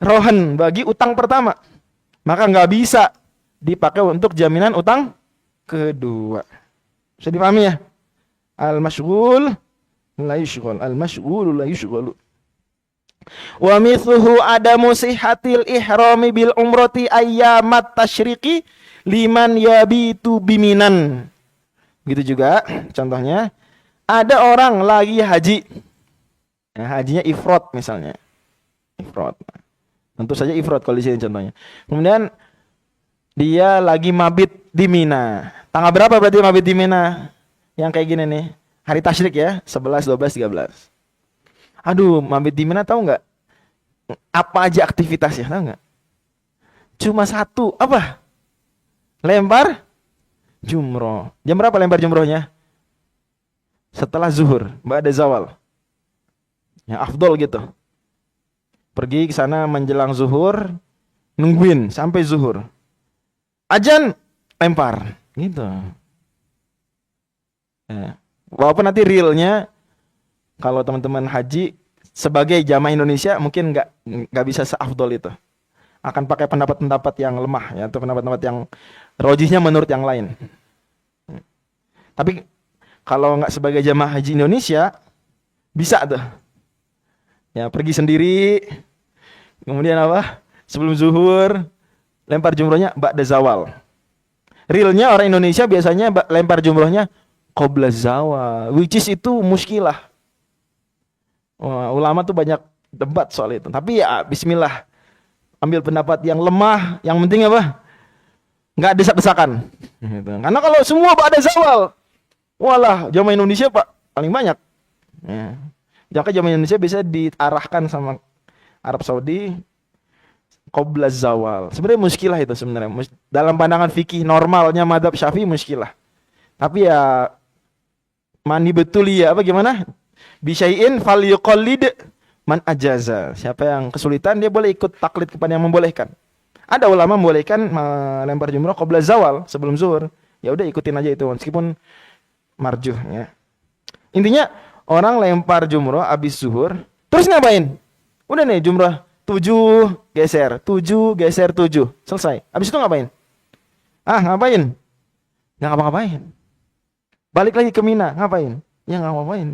Rohan bagi utang pertama. Maka nggak bisa dipakai untuk jaminan utang kedua. Bisa dipahami ya? Al-mashghul la yushghal. Al-mashghul la yushghal. Wa mithluhu adamu sihhatil ihrami bil umrati ayyamat tasyriqi liman yabitu biminan. Gitu juga contohnya, ada orang lagi haji. Nah, hajinya ifrad misalnya. Ifrad. Tentu saja ifrad kalau di sini contohnya. Kemudian dia lagi mabit di Mina. Tanggal berapa berarti mabit di Mina? Yang kayak gini nih. Hari tasyrik ya, 11, 12, 13. Aduh, mabit di Mina tahu nggak? Apa aja aktivitasnya, tahu nggak? Cuma satu, apa? Lempar jumroh. Jam berapa lempar jumrohnya? Setelah zuhur, ba'da zawal. Yang afdol gitu. Pergi ke sana menjelang zuhur, nungguin sampai zuhur. Ajan lempar, gitu. Ya. Walaupun nanti realnya kalau teman-teman haji sebagai jamaah Indonesia mungkin nggak bisa seafdol itu. Akan pakai pendapat-pendapat yang lemah ya, atau pendapat-pendapat yang rojihnya menurut yang lain. Tapi kalau nggak sebagai jamaah haji Indonesia bisa tuh. Ya, pergi sendiri. Kemudian apa? Sebelum zuhur lempar jumrohnya ba'da zawal. Realnya orang Indonesia biasanya lempar jumrohnya qabla zawal, which is itu muskilah. Wah, ulama tuh banyak debat soal itu. Tapi ya bismillah. Ambil pendapat yang lemah, yang penting apa? Nggak desak-desakan. Gitu. Karena kalau semua ba'da zawal, walah, jamaah Indonesia Pak paling banyak. Ya. Maka jamaah Indonesia bisa diarahkan sama Arab Saudi qabla zawal. Sebenarnya muskilah itu sebenarnya. Dalam pandangan fikih normalnya madzhab Syafi'i muskilah. Tapi ya mani betul ya apa gimana? Bisyai'in falyuqallid man ajaza. Siapa yang kesulitan dia boleh ikut taklid kepada yang membolehkan. Ada ulama membolehkan melempar jumrah qabla zawal, sebelum zuhur. Ya udah ikutin aja itu meskipun marjuh ya. Intinya orang lempar jumrah habis zuhur, terus ngapain? Udah nih jumrah 7 geser, 7 geser 7. Selesai. Habis itu ngapain? Ngapain? Nggak ngapa-ngapain. Balik lagi ke Mina, ngapain? Ya nggak ngapain.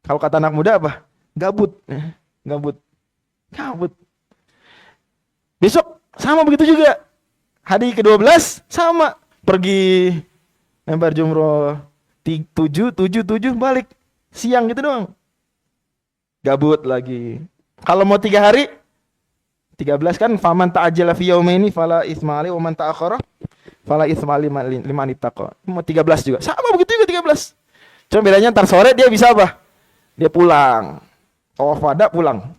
Kalau kata anak muda apa? Gabut. Gabut. Besok sama begitu juga. Hari ke-12 sama. Pergi lempar jumrah 7 balik. Siang gitu doang. Gabut lagi. Kalau mau 3 hari 13 kan faman ta'ajjala fi yaumaini fala itsma alaihi wa man ta'akhkhara fala itsma liman ittaqa. Mau 13 juga. Sama begitu juga 13. Cuma bedanya ntar sore dia bisa apa? Dia pulang. Tawaf wada pulang.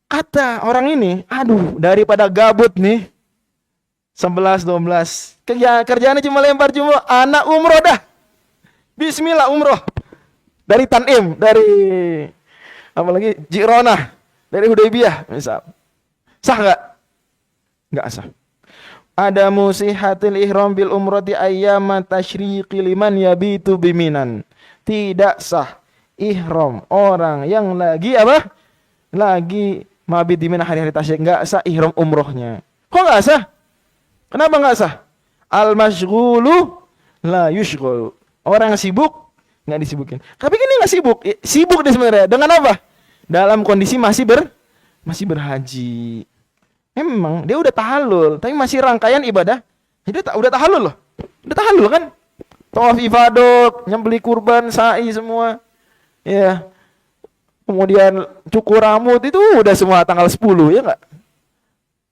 Kata orang ini, aduh daripada gabut nih 11 12 kerjaannya cuma lempar jumroh, anak umroh dah. Bismillah umroh. Dari Tanim, dari apalagi Jironah, dari Hudaybiyah misal. Sah enggak? Enggak sah. Ada musihatil ihram bil umrati ayyamat tasyriqi liman yabitu biminan. Tidak sah ihram orang yang lagi apa? Lagi mabit di Mina hari-hari tasyrik, enggak sah ihram umrohnya. Kok enggak sah? Kenapa enggak sah? Al-mashghulu la yushghal. Orang yang sibuk enggak disibukin. Tapi kan dia enggak sibuk. Sibuk dia sebenarnya. Dengan apa? Dalam kondisi masih berhaji. Memang dia udah tahallul, tapi masih rangkaian ibadah. Dia udah tahallul loh. Udah tahallul kan? Tawaf ifadah, nyembeli kurban, sa'i semua. Ya. Kemudian cukur rambut itu udah semua tanggal 10 ya enggak?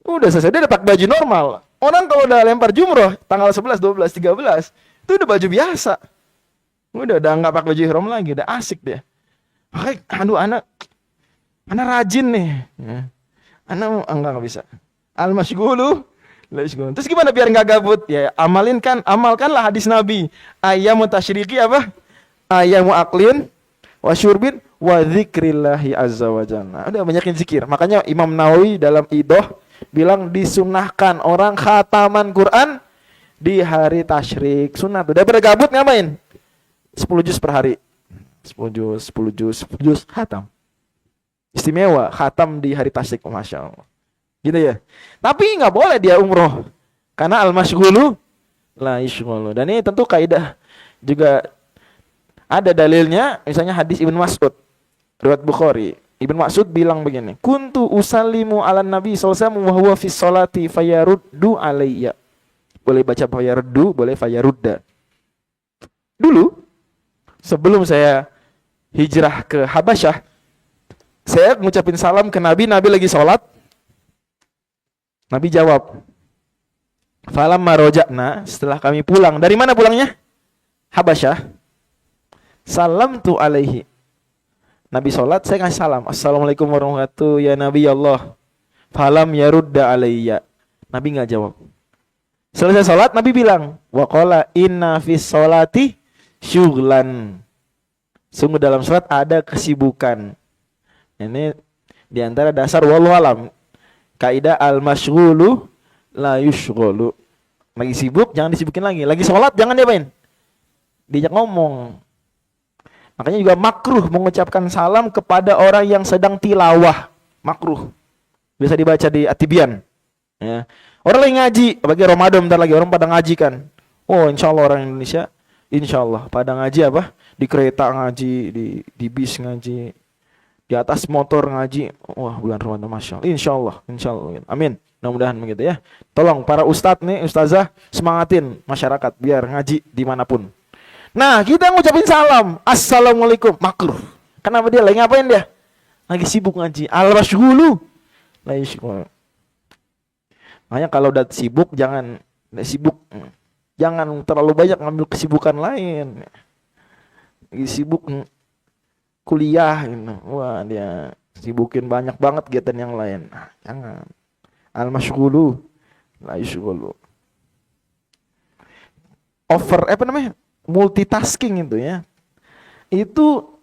Udah selesai, dia udah pakai baju normal. Orang kalau udah lempar jumroh tanggal 11, 12, 13 itu udah baju biasa. Udah enggak pakai baju ihram lagi, udah asik dia. Makanya aduh anak rajin nih. Ya. Anak enggak bisa. Al-mashghulu la yushghal. Terus gimana biar enggak gabut? Ya amalkanlah hadis Nabi. Ayyamu tasyriqi apa? Ayyamu aklin wa syurbin wa dzikrillahi azza wa jalla. Udah banyakin zikir. Makanya Imam Nawawi dalam Idoh bilang disunahkan orang khataman Quran di hari tasyrik. Sunah tuh. Daripada gabut ngapain? 10 juz per hari. 10 juz, 10 juz, 10 juz, khatam. Istimewa, khatam di hari tasyrik, Masya Allah. Gitu ya. Tapi nggak boleh dia umroh. Karena al-masyghulu la yashghulu. Dan ini tentu kaidah juga ada dalilnya, misalnya hadis Ibnu Mas'ud, riwayat Bukhari. Ibnu Mas'ud bilang begini, kuntu usallimu ala nabi sallallahu alaihi wasallam wa huwa fi sholati fayaruddu alayya. Boleh baca fayaruddu, boleh fayarudda. Dulu sebelum saya hijrah ke Habasyah, saya ngucapin salam ke Nabi, Nabi lagi sholat. Nabi jawab, falamma roja'na, setelah kami pulang. Dari mana pulangnya? Habasyah. Salam tu alaihi. Nabi sholat, saya kasih salam. Assalamualaikum warahmatullahi wabarakatuh, ya Nabi Allah. Falam yarudda alayya. Nabi nggak jawab. Selesai sholat, Nabi bilang, wa qala inna fis sholati syughlan. Sungguh dalam sholat ada kesibukan. Ini diantara dasar wallahu alam. Kaidah al-masyghulu la yushghulu. Lagi sibuk, jangan disibukin lagi. Lagi sholat, jangan diapain? Diajak ngomong. Makanya juga makruh mengucapkan salam kepada orang yang sedang tilawah. Makruh. Bisa dibaca di At-Tibyan. Ya. Orang lagi ngaji, apalagi Ramadan bentar lagi orang pada ngaji kan. Oh, insya Allah orang Indonesia, insya Allah pada ngaji apa? Di kereta ngaji, di bis ngaji, di atas motor ngaji. Wah, bulan Ramadan, Masya Allah. Insya Allah. Amin. Mudah-mudahan begitu ya. Tolong para ustadz nih, ustazah, semangatin masyarakat biar ngaji dimanapun. Nah, kita ngucapin salam, assalamualaikum, makruh. Kenapa dia lagi ngapain dia? Lagi sibuk ngaji. Al-masyghulu la yushghulu. Makanya kalau udah sibuk jangan terlalu banyak ngambil kesibukan lain. Lagi sibuk kuliah gitu. Wah, dia sibukin banyak banget kegiatan yang lain. Nah, jangan. Al-masyghulu la yushghulu. Multitasking itu ya. Itu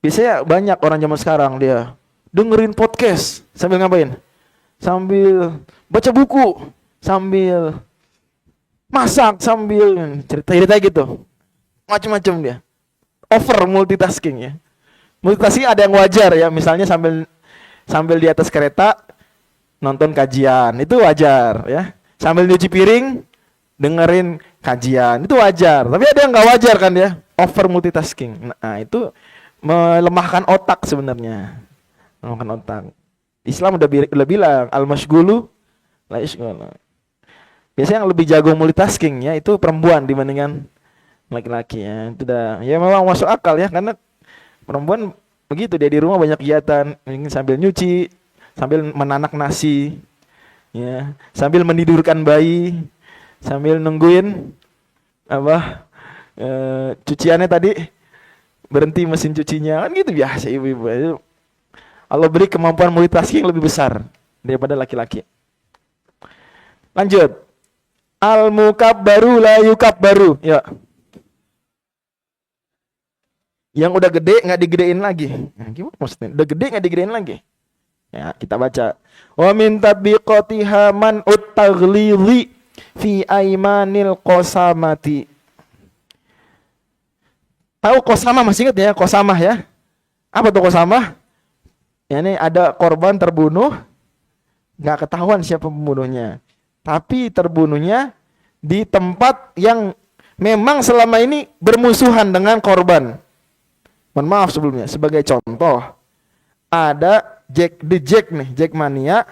biasanya banyak orang zaman sekarang dia dengerin podcast sambil ngapain? Sambil baca buku, sambil masak, sambil cerita-cerita gitu. Macam-macam dia. Over multitasking ya. Multitasking ada yang wajar ya, misalnya sambil di atas kereta nonton kajian, itu wajar ya. Sambil nyuci piring dengerin kajian, itu wajar. Tapi ada yang nggak wajar kan ya, over multitasking. Nah, itu melemahkan otak sebenarnya. Melemahkan otak. Islam udah bilang al-masyghulu la yushghulu. Biasanya yang lebih jago multitasking ya itu perempuan dibandingkan laki-laki ya. Itu udah ya memang masuk akal ya, karena perempuan begitu, dia di rumah banyak kegiatan, sambil nyuci, sambil menanak nasi, ya, sambil menidurkan bayi, sambil nungguin cuciannya tadi berhenti mesin cucinya, kan gitu biasa ibu-ibu. Allah beri kemampuan multitasking yang lebih besar daripada laki-laki. Lanjut. Al-mukabbaru la yukabbaru. Ya. Yang udah gede nggak digedein lagi. Nah, gimana maksudnya? Udah gede nggak digedein lagi. Ya, kita baca. Wa min tabiqatiha man ut-taghlidhi fi aimanil qasamati. Tahu qasamah, masih ingat ya qasamah ya? Apa tuh qasamah? Ya, ini ada korban terbunuh, nggak ketahuan siapa pembunuhnya, tapi terbunuhnya di tempat yang memang selama ini bermusuhan dengan korban. Mohon maaf sebelumnya, sebagai contoh, ada Jackmania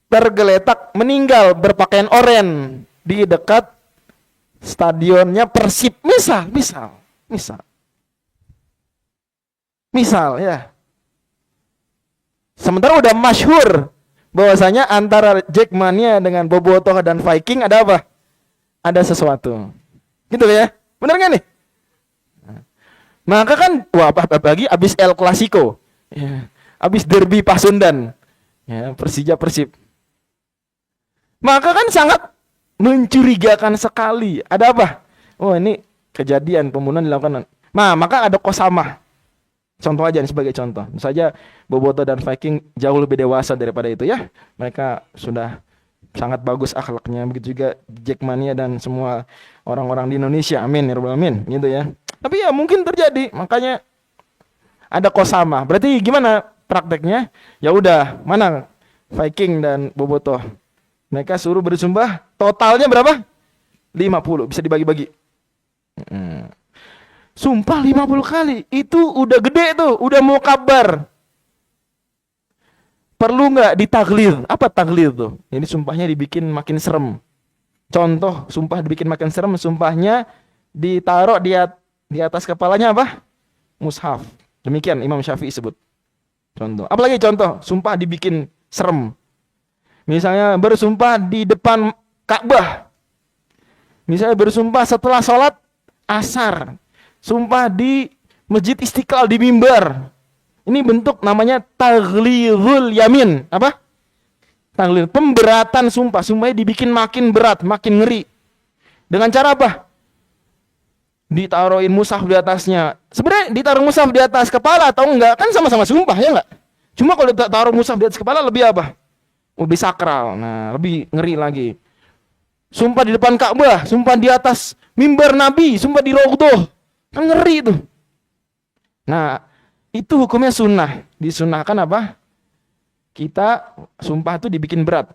tergeletak meninggal berpakaian oranye di dekat stadionnya Persib, misal ya. Sementara udah masyhur bahwasanya antara Jackmania dengan Bobotoh dan Viking ada apa? Ada sesuatu. Gitu ya. Benar kan nih? Maka kan apalagi abis El Clasico. Ya, abis derby Pasundan. Ya, Persija Persib. Maka kan sangat mencurigakan sekali. Ada apa? Oh, ini kejadian pembunuhan dilakukan. Nah, maka ada qasamah. Contoh aja nih, sebagai contoh. Misalnya Bobotoh dan Viking jauh lebih dewasa daripada itu ya. Mereka sudah sangat bagus akhlaknya. Begitu juga Jackmania dan semua orang-orang di Indonesia. Amin ya rabbal alamin. Gitu ya. Tapi ya mungkin terjadi, makanya ada qasama. Berarti gimana prakteknya? Ya udah, mana Viking dan Bobotoh. Mereka suruh bersumpah, totalnya berapa? 50, bisa dibagi-bagi. Sumpah 50 kali, itu udah gede tuh, udah mau kabar. Perlu nggak ditaglid? Apa taglid tuh? Ini sumpahnya dibikin makin serem. Contoh, sumpah dibikin makin serem, sumpahnya ditaruh di atas kepalanya apa? Mushaf. Demikian Imam Syafi'i sebut. Contoh. Apalagi contoh, sumpah dibikin serem. Misalnya bersumpah di depan Ka'bah. Misalnya bersumpah setelah sholat asar. Sumpah di Masjid Istiqlal di mimbar. Ini bentuk namanya taghlizul yamin. Apa? Taghlid. Pemberatan sumpah. Sumpahnya dibikin makin berat, makin ngeri. Dengan cara apa? Ditaruhin mushaf di atasnya. Sebenarnya ditaruh mushaf di atas kepala atau enggak? Kan sama-sama sumpah, ya enggak? Cuma kalau ditaruh mushaf di atas kepala lebih apa? Lebih sakral. Nah, lebih ngeri lagi. Sumpah di depan Ka'bah, sumpah di atas mimbar Nabi, sumpah di Raudhah. Kan ngeri itu. Nah, itu hukumnya sunnah. Disunnahkan apa? Kita sumpah itu dibikin berat.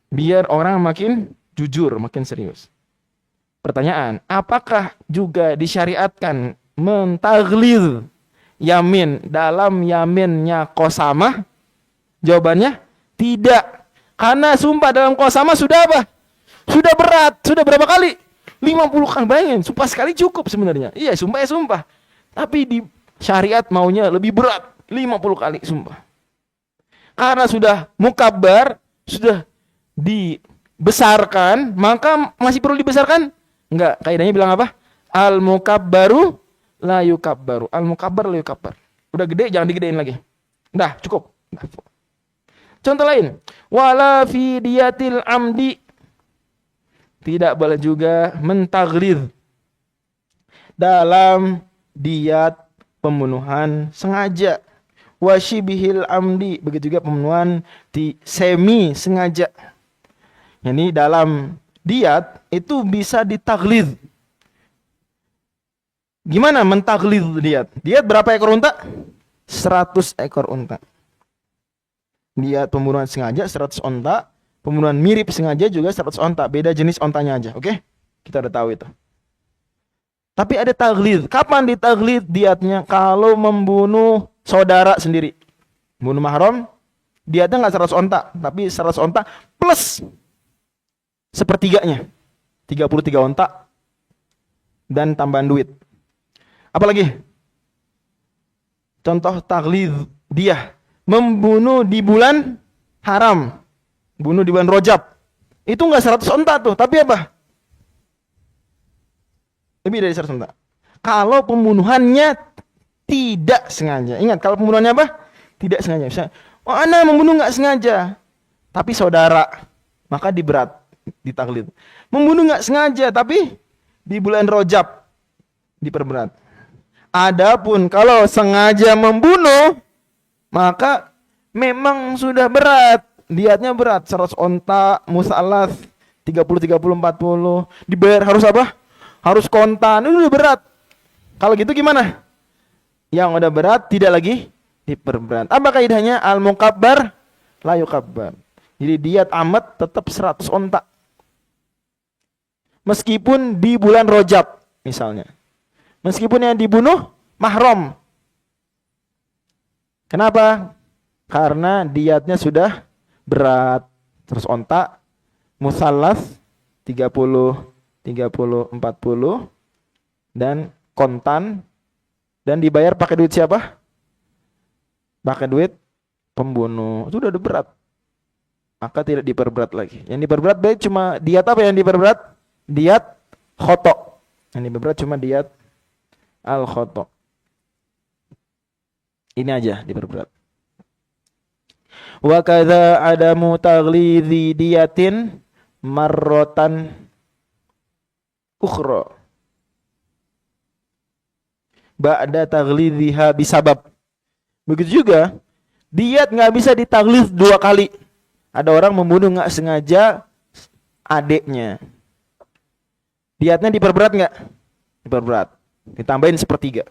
Biar orang makin jujur, makin serius. Pertanyaan, apakah juga disyariatkan mentaghlid yamin dalam yaminnya qasamah? Jawabannya tidak. Karena sumpah dalam qasamah sudah apa? Sudah berat. Sudah berapa kali? 50 kali. Bayangin, sumpah sekali cukup sebenarnya. Iya, sumpah ya sumpah. Tapi di syariat maunya lebih berat. 50 kali sumpah. Karena sudah mukabbar, sudah dibesarkan, maka masih perlu dibesarkan? Enggak, kaidahnya bilang apa? Al-mukabbaru la yukabbaru. Al-mukabbar la yukabbar. Udah gede jangan digedein lagi. Udah, cukup. Udah. Contoh lain, wala fi diyatil amdi. Tidak boleh juga mentaghlid dalam diat pembunuhan sengaja. Wasyibihil amdi, begitu juga pembunuhan di semi sengaja. Ini dalam diat itu bisa ditaghlid. Gimana mentaghlid diat? Diat berapa ekor unta? 100 ekor unta. Diat pembunuhan sengaja 100 unta, pembunuhan mirip sengaja juga 100 unta. Beda jenis ontanya aja, oke? Kita udah tahu itu. Tapi ada taghlid. Kapan ditaghlid diatnya? Kalau membunuh saudara sendiri. Bunuh mahram, diatnya nggak 100 unta, tapi 100 unta plus sepertiganya. 33 unta dan tambahan duit. Apalagi? Contoh taghlid dia membunuh di bulan haram. Bunuh di bulan Rajab. Itu nggak 100 unta tuh, tapi apa? Lebih dari 100 unta. Kalau pembunuhannya tidak sengaja. Ingat, kalau pembunuhannya apa? Tidak sengaja. Misalnya, oh, ana membunuh nggak sengaja, tapi saudara, maka diberat, ditaglid. Membunuh nggak sengaja, tapi di bulan Rajab diperberat. Adapun kalau sengaja membunuh, maka memang sudah berat. Diatnya berat, 100 unta, musalas, 30, 40. Dibayar harus apa? Harus kontan, itu udah berat. Kalau gitu gimana? Yang udah berat tidak lagi diperberat. Apa kaidahnya? Al-mukabbar la yukabbar. Jadi diat amat tetap 100 unta. Meskipun di bulan Rajab misalnya. Meskipun yang dibunuh mahram. Kenapa? Karena diatnya sudah berat. 100 unta, musallas 30, 40 dan kontan, dan dibayar pakai duit siapa? Pakai duit pembunuh. Itu udah berat. Maka tidak diperberat lagi. Yang diperberat baik cuma diat apa yang diperberat? Diat khotok. Yang diperberat cuma diat al-khotok. Ini aja diperberat. Wa kadza adamu taghlidhi diyatin marratan ukhra ba'da taghlidhiha bisabab. Begitu juga diat nggak bisa ditaghlidh 2 kali. Ada orang membunuh nggak sengaja adiknya. Diatnya diperberat nggak? Diperberat. Ditambahin sepertiga.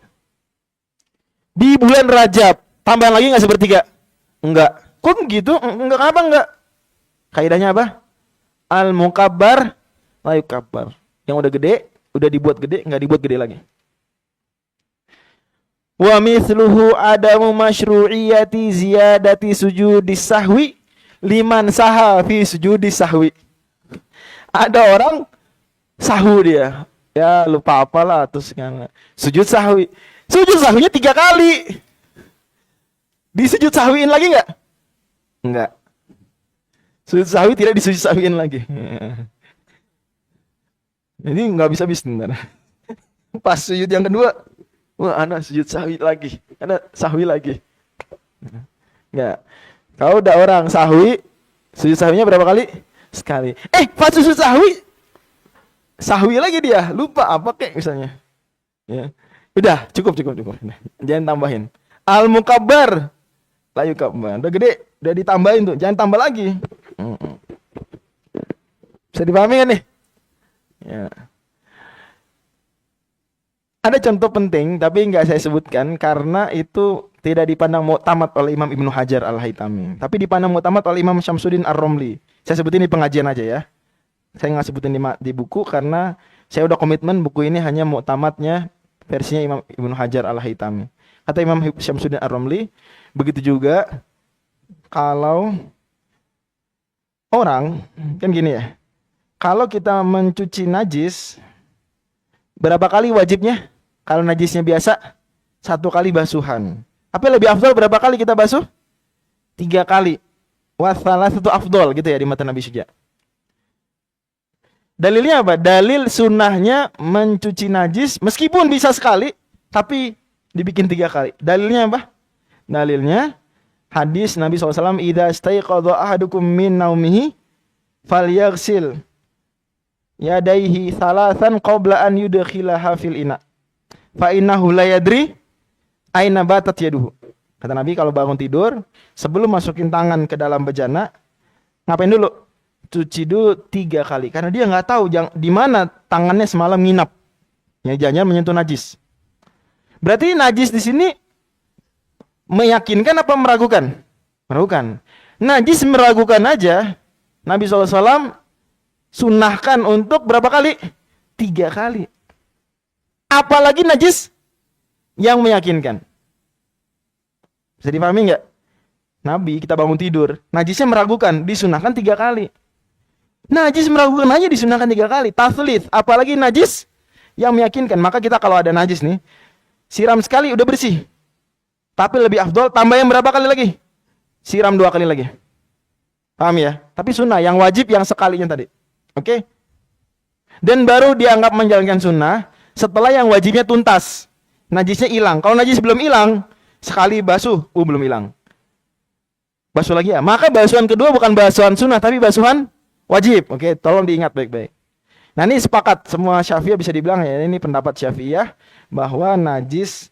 Di bulan Rajab, tambahan lagi nggak sepertiga? Enggak. Kok gitu? Enggak, kenapa enggak? Kaidahnya apa? Al-mukabbar la yukabbar. Yang udah gede, udah dibuat gede, nggak dibuat gede lagi. Wa mithluhu adamu masyru'iyati ziyadati sujudi sahwi liman saha fi sujudi sahwi. Ada orang sahu dia. Ya lupa apalah terus kan. Sujud sahwi. Sujud sahwinya 3 kali. Disujud sahwiin lagi enggak? Enggak. Sujud sahwi tidak disujud sahwiin lagi. Jadi nggak bisa bisnis. Pas sujud yang kedua, wah anak sujud sahwi lagi, anak sahwi lagi. Enggak. Kalau udah orang sahwi, sujud sahwinya berapa kali? Sekali. Pas sujud sahwi, sahwi lagi dia, lupa apa kek misalnya. Ya. Udah, cukup. Jangan tambahin. Al-mukabbar la yukabbar. Udah gede, udah ditambahin tuh, jangan tambah lagi. Bisa dipahami kan nih? Ya. Ada contoh penting tapi nggak saya sebutkan karena itu tidak dipandang mu'tamad oleh Imam Ibnu Hajar Al-Haytami, tapi dipandang mu'tamad oleh Imam Syamsuddin Ar-Romli. Saya sebutin di pengajian aja ya. Saya nggak sebutin di buku karena saya udah komitmen buku ini hanya mu'tamadnya versinya Imam Ibnu Hajar Al-Haytami. Kata Imam Syamsuddin Ar-Romli, begitu juga kalau orang kan gini ya. Kalau kita mencuci najis, berapa kali wajibnya? Kalau najisnya biasa, 1 kali basuhan. Apa lebih afdol berapa kali kita basuh? 3 kali. Wasalah satu afdol gitu ya di mata Nabi Syuja. Dalilnya apa? Dalil sunnahnya mencuci najis meskipun bisa sekali, tapi dibikin 3 kali. Dalilnya apa? Dalilnya hadis Nabi SAW, idza staiqadha ahadukum min naumihi falyaghsil yadaihi salasan qabla an yudkhilaha fil ina fa innahu la yadri aina batat yaduhu. Kata Nabi, kalau bangun tidur sebelum masukin tangan ke dalam bejana, ngapain dulu? Cuci dulu 3 kali karena dia nggak tahu di mana tangannya semalam nginap. Ya, jangan menyentuh najis. Berarti najis di sini meyakinkan apa meragukan? Meragukan. Najis meragukan aja Nabi SAW sunnahkan untuk berapa kali? 3 kali. Apalagi najis yang meyakinkan. Bisa dipahami nggak? Nabi kita bangun tidur, najisnya meragukan, disunahkan 3 kali. Najis meragukan aja disunahkan 3 kali. Tathlith, apalagi najis yang meyakinkan. Maka kita kalau ada najis nih, siram sekali udah bersih. Tapi lebih afdol tambahin berapa kali lagi? Siram 2 kali lagi. Paham ya? Tapi sunnah, yang wajib yang sekalinya tadi. Oke? Dan baru dianggap menjalankan sunnah setelah yang wajibnya tuntas. Najisnya hilang. Kalau najis belum hilang, sekali basuh, belum hilang. Basuh lagi ya. Maka basuhan kedua bukan basuhan sunnah, tapi basuhan wajib. Oke, tolong diingat baik-baik. Nah ini sepakat semua Syafi'iyah bisa dibilang ya, ini pendapat Syafi'iyah bahwa najis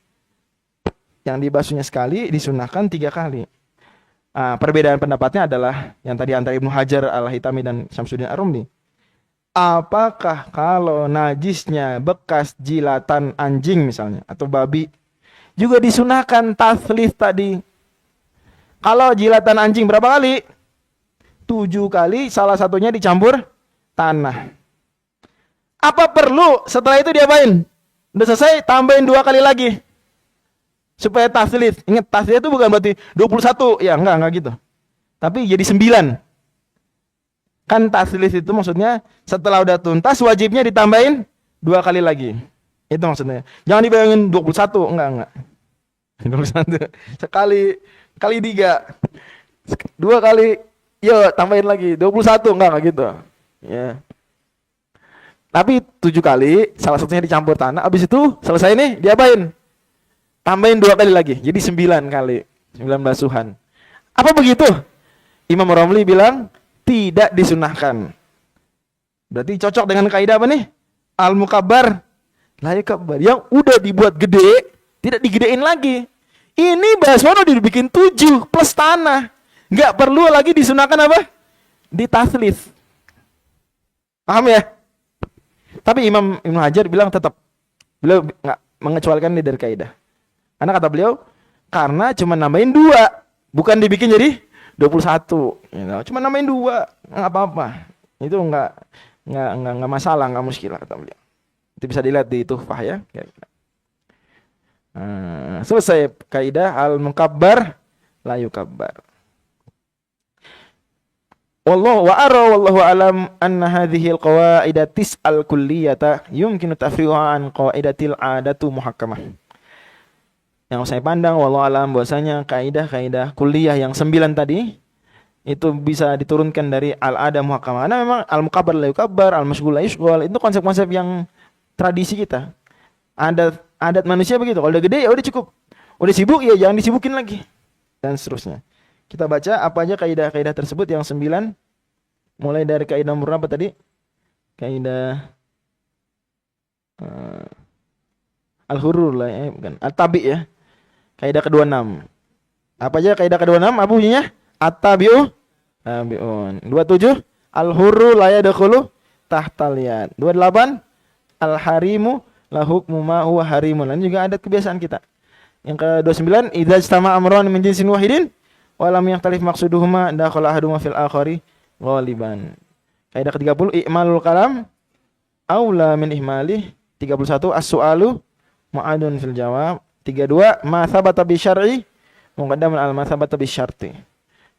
yang dibasuhnya sekali disunahkan 3 kali. Perbedaan pendapatnya adalah yang tadi antara Ibnu Hajar Al-Haytami dan Syamsuddin Ar-Romli. Apakah kalau najisnya bekas jilatan anjing misalnya atau babi juga disunahkan tathlith tadi? Kalau jilatan anjing berapa kali? 7 kali, salah satunya dicampur tanah. Apa perlu setelah itu diapain? Udah selesai, tambahin 2 kali lagi. Supaya tathlith. Ingat, tathlith itu bukan berarti 21. Ya, enggak gitu. Tapi jadi 9. Kan tathlith itu maksudnya setelah udah tuntas wajibnya ditambahin 2 kali lagi. Itu maksudnya. Jangan dibayangin 21. Enggak. 21. Sekali 3. 2 kali, yuk tambahin lagi 21. Enggak gitu. Ya. Tapi 7 kali, salah satunya dicampur tanah. Abis itu selesai nih, diapain? Tambahin 2 kali lagi. Jadi 9 kali. 9 basuhan. Apa begitu? Imam Romli bilang tidak disunahkan. Berarti cocok dengan kaidah apa nih? Al-mukabbar la yukabbar. Yang udah dibuat gede, tidak digedein lagi. Ini basuhan udah dibikin 7 plus tanah. Nggak perlu lagi disunahkan apa? Ditathlith. Paham ya? Tapi Imam Ibnu Hajar bilang tetap. Beliau mengecualikan dia dari kaidah. Karena kata beliau, karena cuma nambahin 2, bukan dibikin jadi 21. Cuma nambahin 2, nggak apa-apa. Itu nggak masalah, nggak muskilah kata beliau. Itu bisa dilihat di Tuhfah ya. Selesai kaidah al-mukabbar la yukabbar. Wallahu alam anna hadhihi al-qawaid tis'al kulliyata yumkinu tafri'uha an qawaidatil 'adatu muhakkamah. Yang saya pandang wallahu alam bahwasanya kaidah-kaidah kulliyah yang 9 tadi itu bisa diturunkan dari al-'ada muhakkamah. Karena memang al-mukabbar la yukabbar, al-masyghul la yushghal itu konsep-konsep yang tradisi kita. Adat manusia begitu. Kalau udah gede ya udah cukup. Udah sibuk ya jangan disibukin lagi. Dan seterusnya. Kita baca apa aja kaidah-kaidah tersebut yang 9. Mulai dari kaidah nomor apa tadi? Kaidah al-hurur lah ya, bukan. At-tabi ya. Kaidah ke-26. Apa aja kaidah ke-26? Apa bunyinya? At-tabi'u tabi'un. 27 al-hurru la yadkhulu tahtal yad. 28 al-harimu la hukmu ma huwa harimun. Ini juga adat kebiasaan kita. Yang ke-29 idza ijtama amran min jinsin wahidin wa lam yakhtalif maqsuduhuma dakhala ahaduhuma fil akhari ghaliban. Kaidah ke-30 i'malul kalam aula min ihmalih. 31 as-su'alu mu'adun fil jawab. 32 ma thabata bi syar'i muqaddamun al ma thabata bi syarti.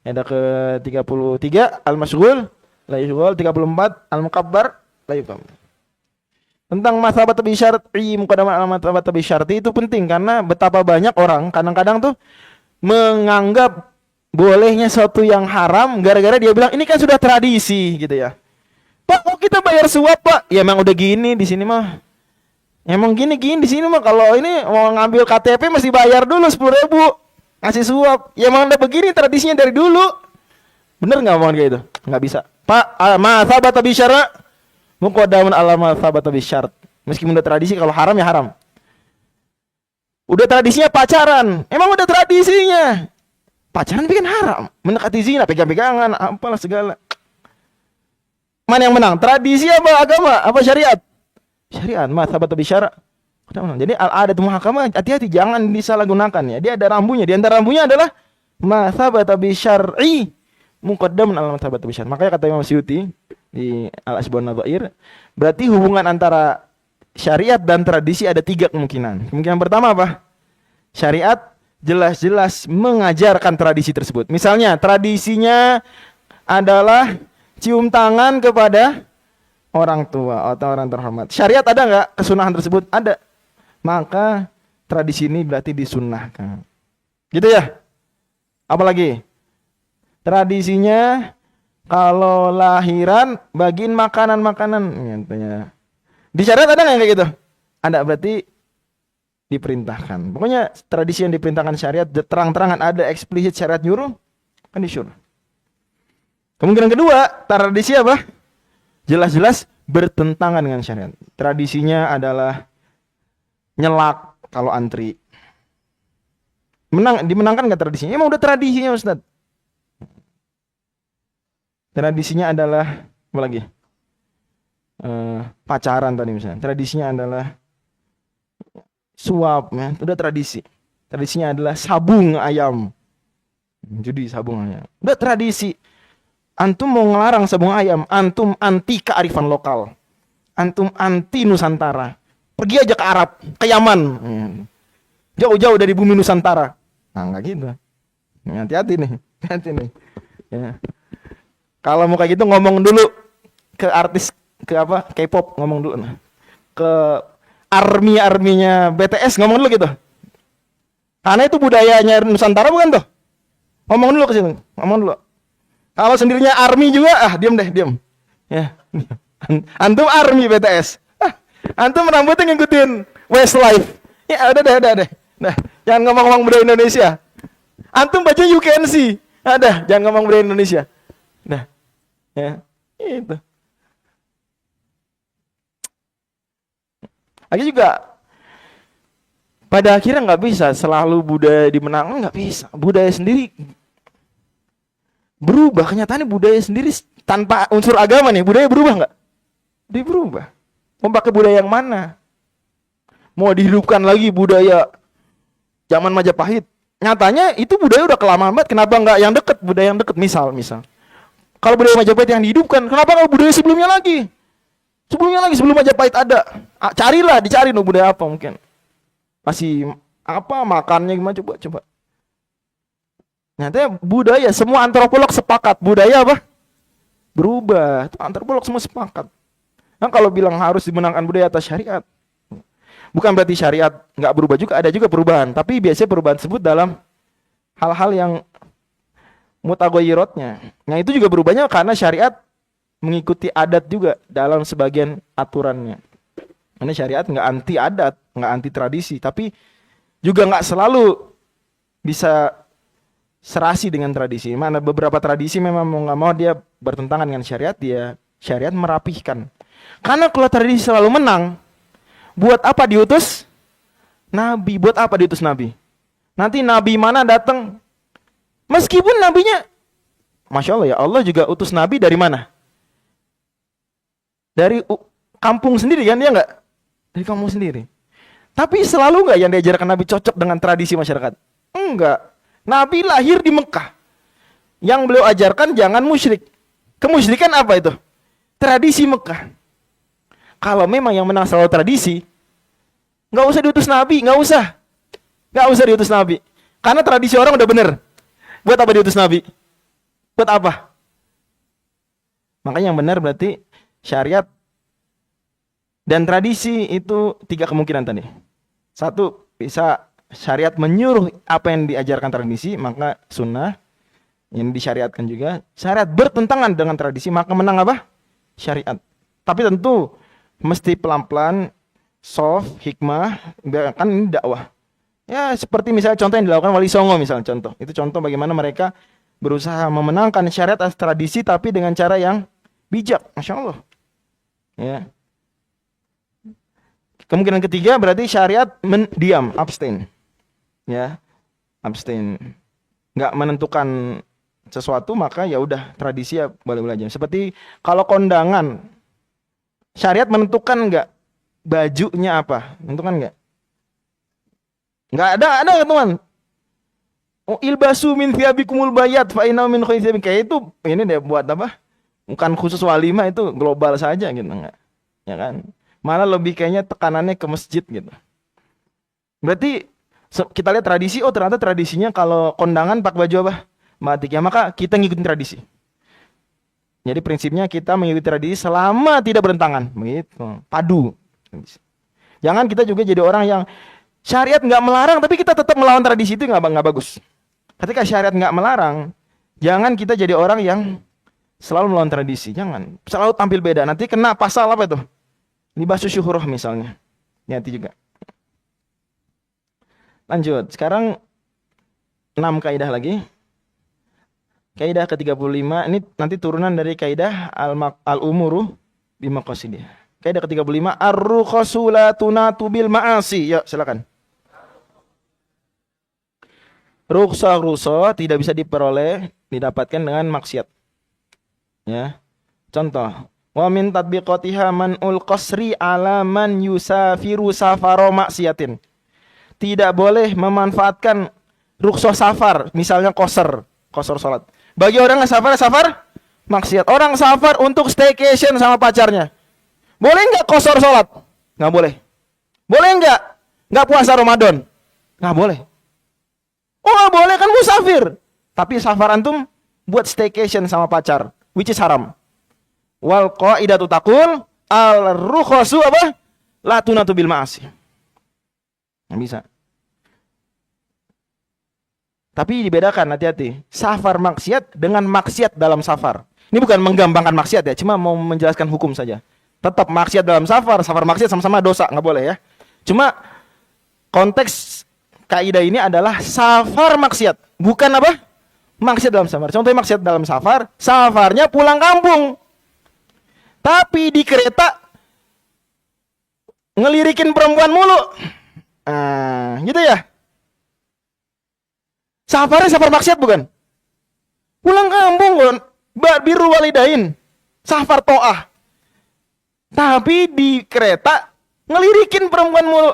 Kaidah ke-33 al-masyghul la yushghal. 34 al-mukabbar la yukabbar. Tentang mathabat bi syar'i muqaddaman al mathabat bi syarti itu penting karena betapa banyak orang kadang-kadang tuh menganggap bolehnya sesuatu yang haram gara-gara dia bilang ini kan sudah tradisi gitu ya. Pak, kok kita bayar suap, Pak? Ya emang udah gini di sini mah. Emang gini di sini mah kalau ini mau ngambil KTP mesti bayar dulu 10.000 ngasih suap. Ya emang udah begini tradisinya dari dulu. Bener enggak omongan kayak gitu? Enggak bisa. Pak, mathabat bi syar'i muqaddamun ala mathabat bi syart. Meskipun udah tradisi kalau haram ya haram. Udah tradisinya pacaran, emang udah tradisinya. Pacaran bikin haram, mendekati zina, pegang-pegangan, apalah segala. Mana yang menang? Tradisi apa agama? Apa syariat? Syariat, mathabat bi syara'. Jadi al-'adat muhakkamah, hati-hati jangan disalahgunakan ya. Dia ada rambunya, di antara rambunya adalah mathabat bi syar'i muqaddamun ala mathabat bi syar'. Makanya kata Imam Suyuti di Al-Asbun Nadhair, berarti hubungan antara syariat dan tradisi ada 3 kemungkinan. Kemungkinan pertama apa? Syariat jelas-jelas mengajarkan tradisi tersebut. Misalnya tradisinya adalah cium tangan kepada orang tua atau orang terhormat. Syariat ada nggak kesunahan tersebut? Ada. Maka tradisi ini berarti disunnahkan. Gitu ya? Apalagi? Tradisinya kalau lahiran bagiin makanan-makanan. Di syariat ada nggak yang kayak gitu? Ada, berarti diperintahkan. Pokoknya tradisi yang diperintahkan syariat terang-terangan ada eksplisit syariat nyuruh kan disuruh. Kemungkinan kedua, tradisi apa? Jelas-jelas bertentangan dengan syariat. Tradisinya adalah nyelak kalau antri. Dimenangkan nggak tradisinya? Emang udah tradisinya, Ustaz. Tradisinya adalah apa lagi? Pacaran tadi misalnya. Tradisinya adalah suap, ya. Udah tradisi. Tradisinya adalah sabung ayam. Judi sabung ayam. Udah tradisi. Antum mau ngelarang sabung ayam, antum anti kearifan lokal. Antum anti Nusantara. Pergi aja ke Arab, ke Yaman. Jauh-jauh dari bumi Nusantara. Nah, enggak gitu. Hati-hati nih. Hati nih. Ya. Kalau mau kayak gitu ngomong dulu ke artis K-pop ngomong dulu nah. Ke arminya BTS ngomong dulu gitu. Karena itu budayanya Nusantara bukan tuh. Ngomong dulu ke situ, ngomong dulu. Kalau sendirinya army juga diam deh, diam. Ya. Antum army BTS. Antum rambutnya ngikutin Westlife. Ya udah deh. Nah, jangan ngomong-ngomong budaya Indonesia. Antum baca UKNC. Ada, jangan ngomong budaya Indonesia. Nah. Ya, itu. Lagi juga pada akhirnya nggak bisa selalu budaya dimenangkan, nggak bisa. Budaya sendiri berubah, kenyataannya budaya sendiri tanpa unsur agama nih, budaya berubah nggak? Dia berubah. Mau pakai budaya yang mana? mau dihidupkan lagi budaya zaman Majapahit. Nyatanya itu budaya udah kelamaan banget. Kenapa nggak yang deket, budaya yang deket? Misal. Kalau budaya Majapahit yang dihidupkan, kenapa nggak budaya sebelumnya lagi? Sebelum Majapahit ada. Dicari no budaya apa mungkin. Masih apa makannya gimana coba. Nyatanya budaya, semua antropolog sepakat budaya apa? Berubah. Antropolog semua sepakat. Nah, kalau bilang harus dimenangkan budaya atas syariat, bukan berarti syariat nggak berubah juga, ada juga perubahan. Tapi biasanya perubahan tersebut dalam hal-hal yang mutaghayyirotnya. Nah itu juga berubahnya karena syariat mengikuti adat juga dalam sebagian aturannya. Karena syariat nggak anti adat, nggak anti tradisi, tapi juga nggak selalu bisa serasi dengan tradisi. Mana beberapa tradisi memang mau nggak mau dia bertentangan dengan syariat, dia syariat merapihkan. Karena kalau tradisi selalu menang, buat apa diutus nabi? Buat apa diutus nabi? Nanti nabi mana datang? Meskipun nabinya, masya Allah ya, Allah juga utus nabi dari mana? Dari kampung sendiri kan, dia nggak? Dari kampung sendiri. Tapi selalu nggak yang diajarkan nabi cocok dengan tradisi masyarakat? Enggak. Nabi lahir di Mekah. Yang beliau ajarkan jangan musyrik. Kemusyrikan apa itu? Tradisi Mekah. Kalau memang yang menang selalu tradisi, nggak usah diutus nabi, nggak usah diutus nabi. Karena tradisi orang udah bener. Buat apa diutus nabi? Buat apa? Makanya yang benar berarti syariat dan tradisi itu 3 kemungkinan tadi. 1, bisa syariat menyuruh apa yang diajarkan tradisi, maka sunnah yang disyariatkan juga. Syariat bertentangan dengan tradisi, maka menang apa? Syariat. Tapi tentu mesti pelan-pelan, soft, hikmah, kan ini dakwah. Ya seperti misalnya contoh yang dilakukan Wali Songo misalnya contoh. Itu contoh bagaimana mereka berusaha memenangkan syariat atas tradisi tapi dengan cara yang bijak. Masya Allah. Ya. Kemungkinan ketiga berarti syariat diam, abstain. Ya. Abstain. Nggak menentukan sesuatu maka ya udah tradisi ya boleh-boleh aja. Seperti kalau kondangan, syariat menentukan nggak bajunya apa? Menentukan nggak? Nggak ada teman. Oh ilbasu min thiyabikumul bayat fa inna min khayri kayak itu ini deh buat apa? Bukan khusus walimah, itu global saja gitu enggak. Ya kan? Malah lebih kayaknya tekanannya ke masjid gitu. Berarti kita lihat tradisi, oh ternyata tradisinya kalau kondangan pakai baju apa? Batik ya, maka kita ngikutin tradisi. Jadi prinsipnya kita mengikuti tradisi selama tidak bertentangan, begitu. Padu. Jangan kita juga jadi orang yang syariat nggak melarang, tapi kita tetap melawan tradisi, itu nggak bagus. Ketika syariat nggak melarang, jangan kita jadi orang yang selalu melawan tradisi. Jangan. Selalu tampil beda. Nanti kena pasal apa itu? Libasus syuhurah misalnya. Hati juga. Lanjut. Sekarang 6 kaidah lagi. Kaidah ke-35. Ini nanti turunan dari kaidah al-umuru bimaqasidih. Kaidah ke-35. Ar-rukhasu la tunatu bil ma'asi. Ya, silakan. Rukhsah tidak bisa didapatkan dengan maksiat. Ya. Contoh, wa min tatbiqatiha man'ul qasri ala man yusafiru safaro maksiatin. Tidak boleh memanfaatkan rukhsah safar, misalnya qasar salat. Bagi orang yang safar maksiat. Orang safar untuk staycation sama pacarnya. Boleh enggak qasar salat? Enggak boleh. Boleh enggak puasa Ramadan? Enggak boleh. Oh nggak boleh kan musafir. Tapi safar antum buat staycation sama pacar, which is haram. Wal qaidatu taqul al-rukhasu apa? La tunatu bil ma'asi. Nggak bisa. Tapi dibedakan, hati-hati. Safar maksiat dengan maksiat dalam safar. Ini bukan menggampangkan maksiat ya, cuma mau menjelaskan hukum saja. Tetap maksiat dalam safar maksiat sama-sama dosa, nggak boleh ya. Cuma konteks kaidah ini adalah safar maksiat, bukan apa? Maksiat dalam safar. Contohnya maksiat dalam safar, safarnya pulang kampung. Tapi di kereta ngelirikin perempuan mulu. Gitu ya. Safarnya safar maksiat bukan? Pulang kampung kan, birrul walidain. Safar to'ah. Tapi di kereta ngelirikin perempuan mulu.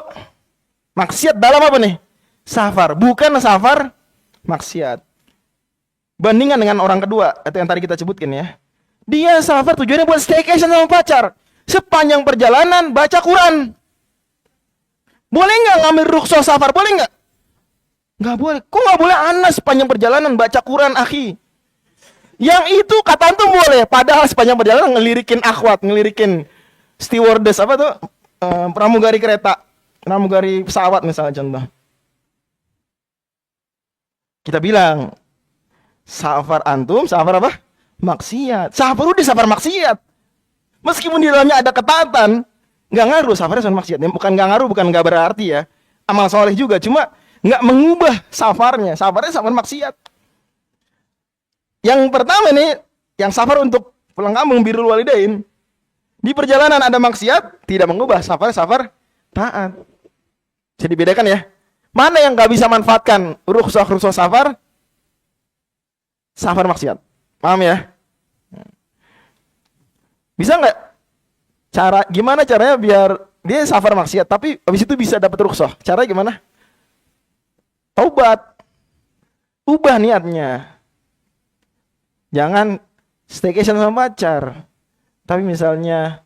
Maksiat dalam apa nih? Safar, bukan safar maksiat. Bandingan dengan orang kedua, atau yang tadi kita sebutkan ya. Dia safar tujuannya buat staycation sama pacar. Sepanjang perjalanan baca Quran. Boleh nggak ngambil rukhsah safar? Boleh nggak? Nggak boleh. Kok nggak boleh anak sepanjang perjalanan baca Quran, akhi? Yang itu kata antum boleh. Padahal sepanjang perjalanan ngelirikin akhwat, ngelirikin stewardess apa tuh? Pramugari kereta, pramugari pesawat misalnya contoh. Kita bilang safar antum, safar apa? Maksiat. Safar udah safar maksiat. Meskipun di dalamnya ada ketaatan, nggak ngaruh safarnya sama maksiat. Bukan nggak ngaruh, bukan nggak berarti ya. Amal soleh juga, cuma nggak mengubah safarnya. Safarnya safar maksiat. Yang pertama nih, yang safar untuk pulang kampung birrul walidain. Di perjalanan ada maksiat, tidak mengubah safarnya safar taat. Jadi dibedakan ya. Mana yang nggak bisa manfaatkan rukhsah safar? Safar maksiat. Paham ya? Bisa nggak? Gimana caranya biar dia safar maksiat, tapi habis itu bisa dapat rukhsah? Caranya gimana? Taubat. Ubah niatnya. Jangan staycation sama pacar. Tapi misalnya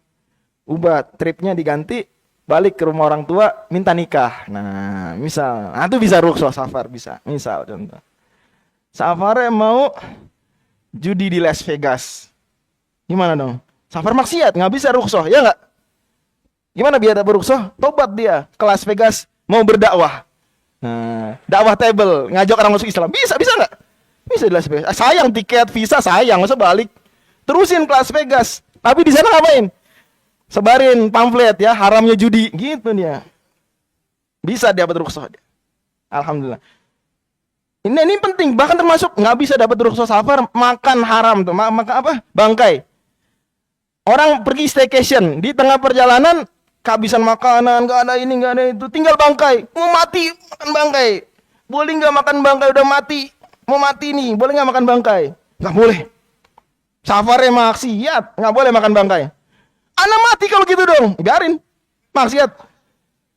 ubah tripnya diganti, balik ke rumah orang tua, minta nikah. Nah, misal, itu bisa rukhsah safar, bisa. Misal contoh. Safarnya mau judi di Las Vegas. Gimana dong? Safar maksiat, nggak bisa rukhsah, ya nggak? Gimana biar dapat rukhsah? Tobat dia ke Las Vegas, mau berdakwah. Nah, dakwah table, ngajak orang masuk Islam. Bisa nggak? Bisa di Las Vegas. Sayang tiket, visa sayang, masa balik. Terusin ke Las Vegas. Tapi di sana ngapain? Sebarin pamflet ya, haramnya judi, gitu dia. Bisa dapat rukhsah. Alhamdulillah. Ini penting, bahkan termasuk nggak bisa dapat rukhsah safar, makan haram tuh, makan apa? Bangkai. Orang pergi staycation, di tengah perjalanan kehabisan makanan, nggak ada ini, nggak ada itu, tinggal bangkai. Mau mati, makan bangkai. Boleh nggak makan bangkai, udah mati. Mau mati nih, boleh nggak makan bangkai? Nggak boleh. Safarnya maksiat, nggak boleh makan bangkai. Anak mati kalau gitu dong, biarin. Maksiat.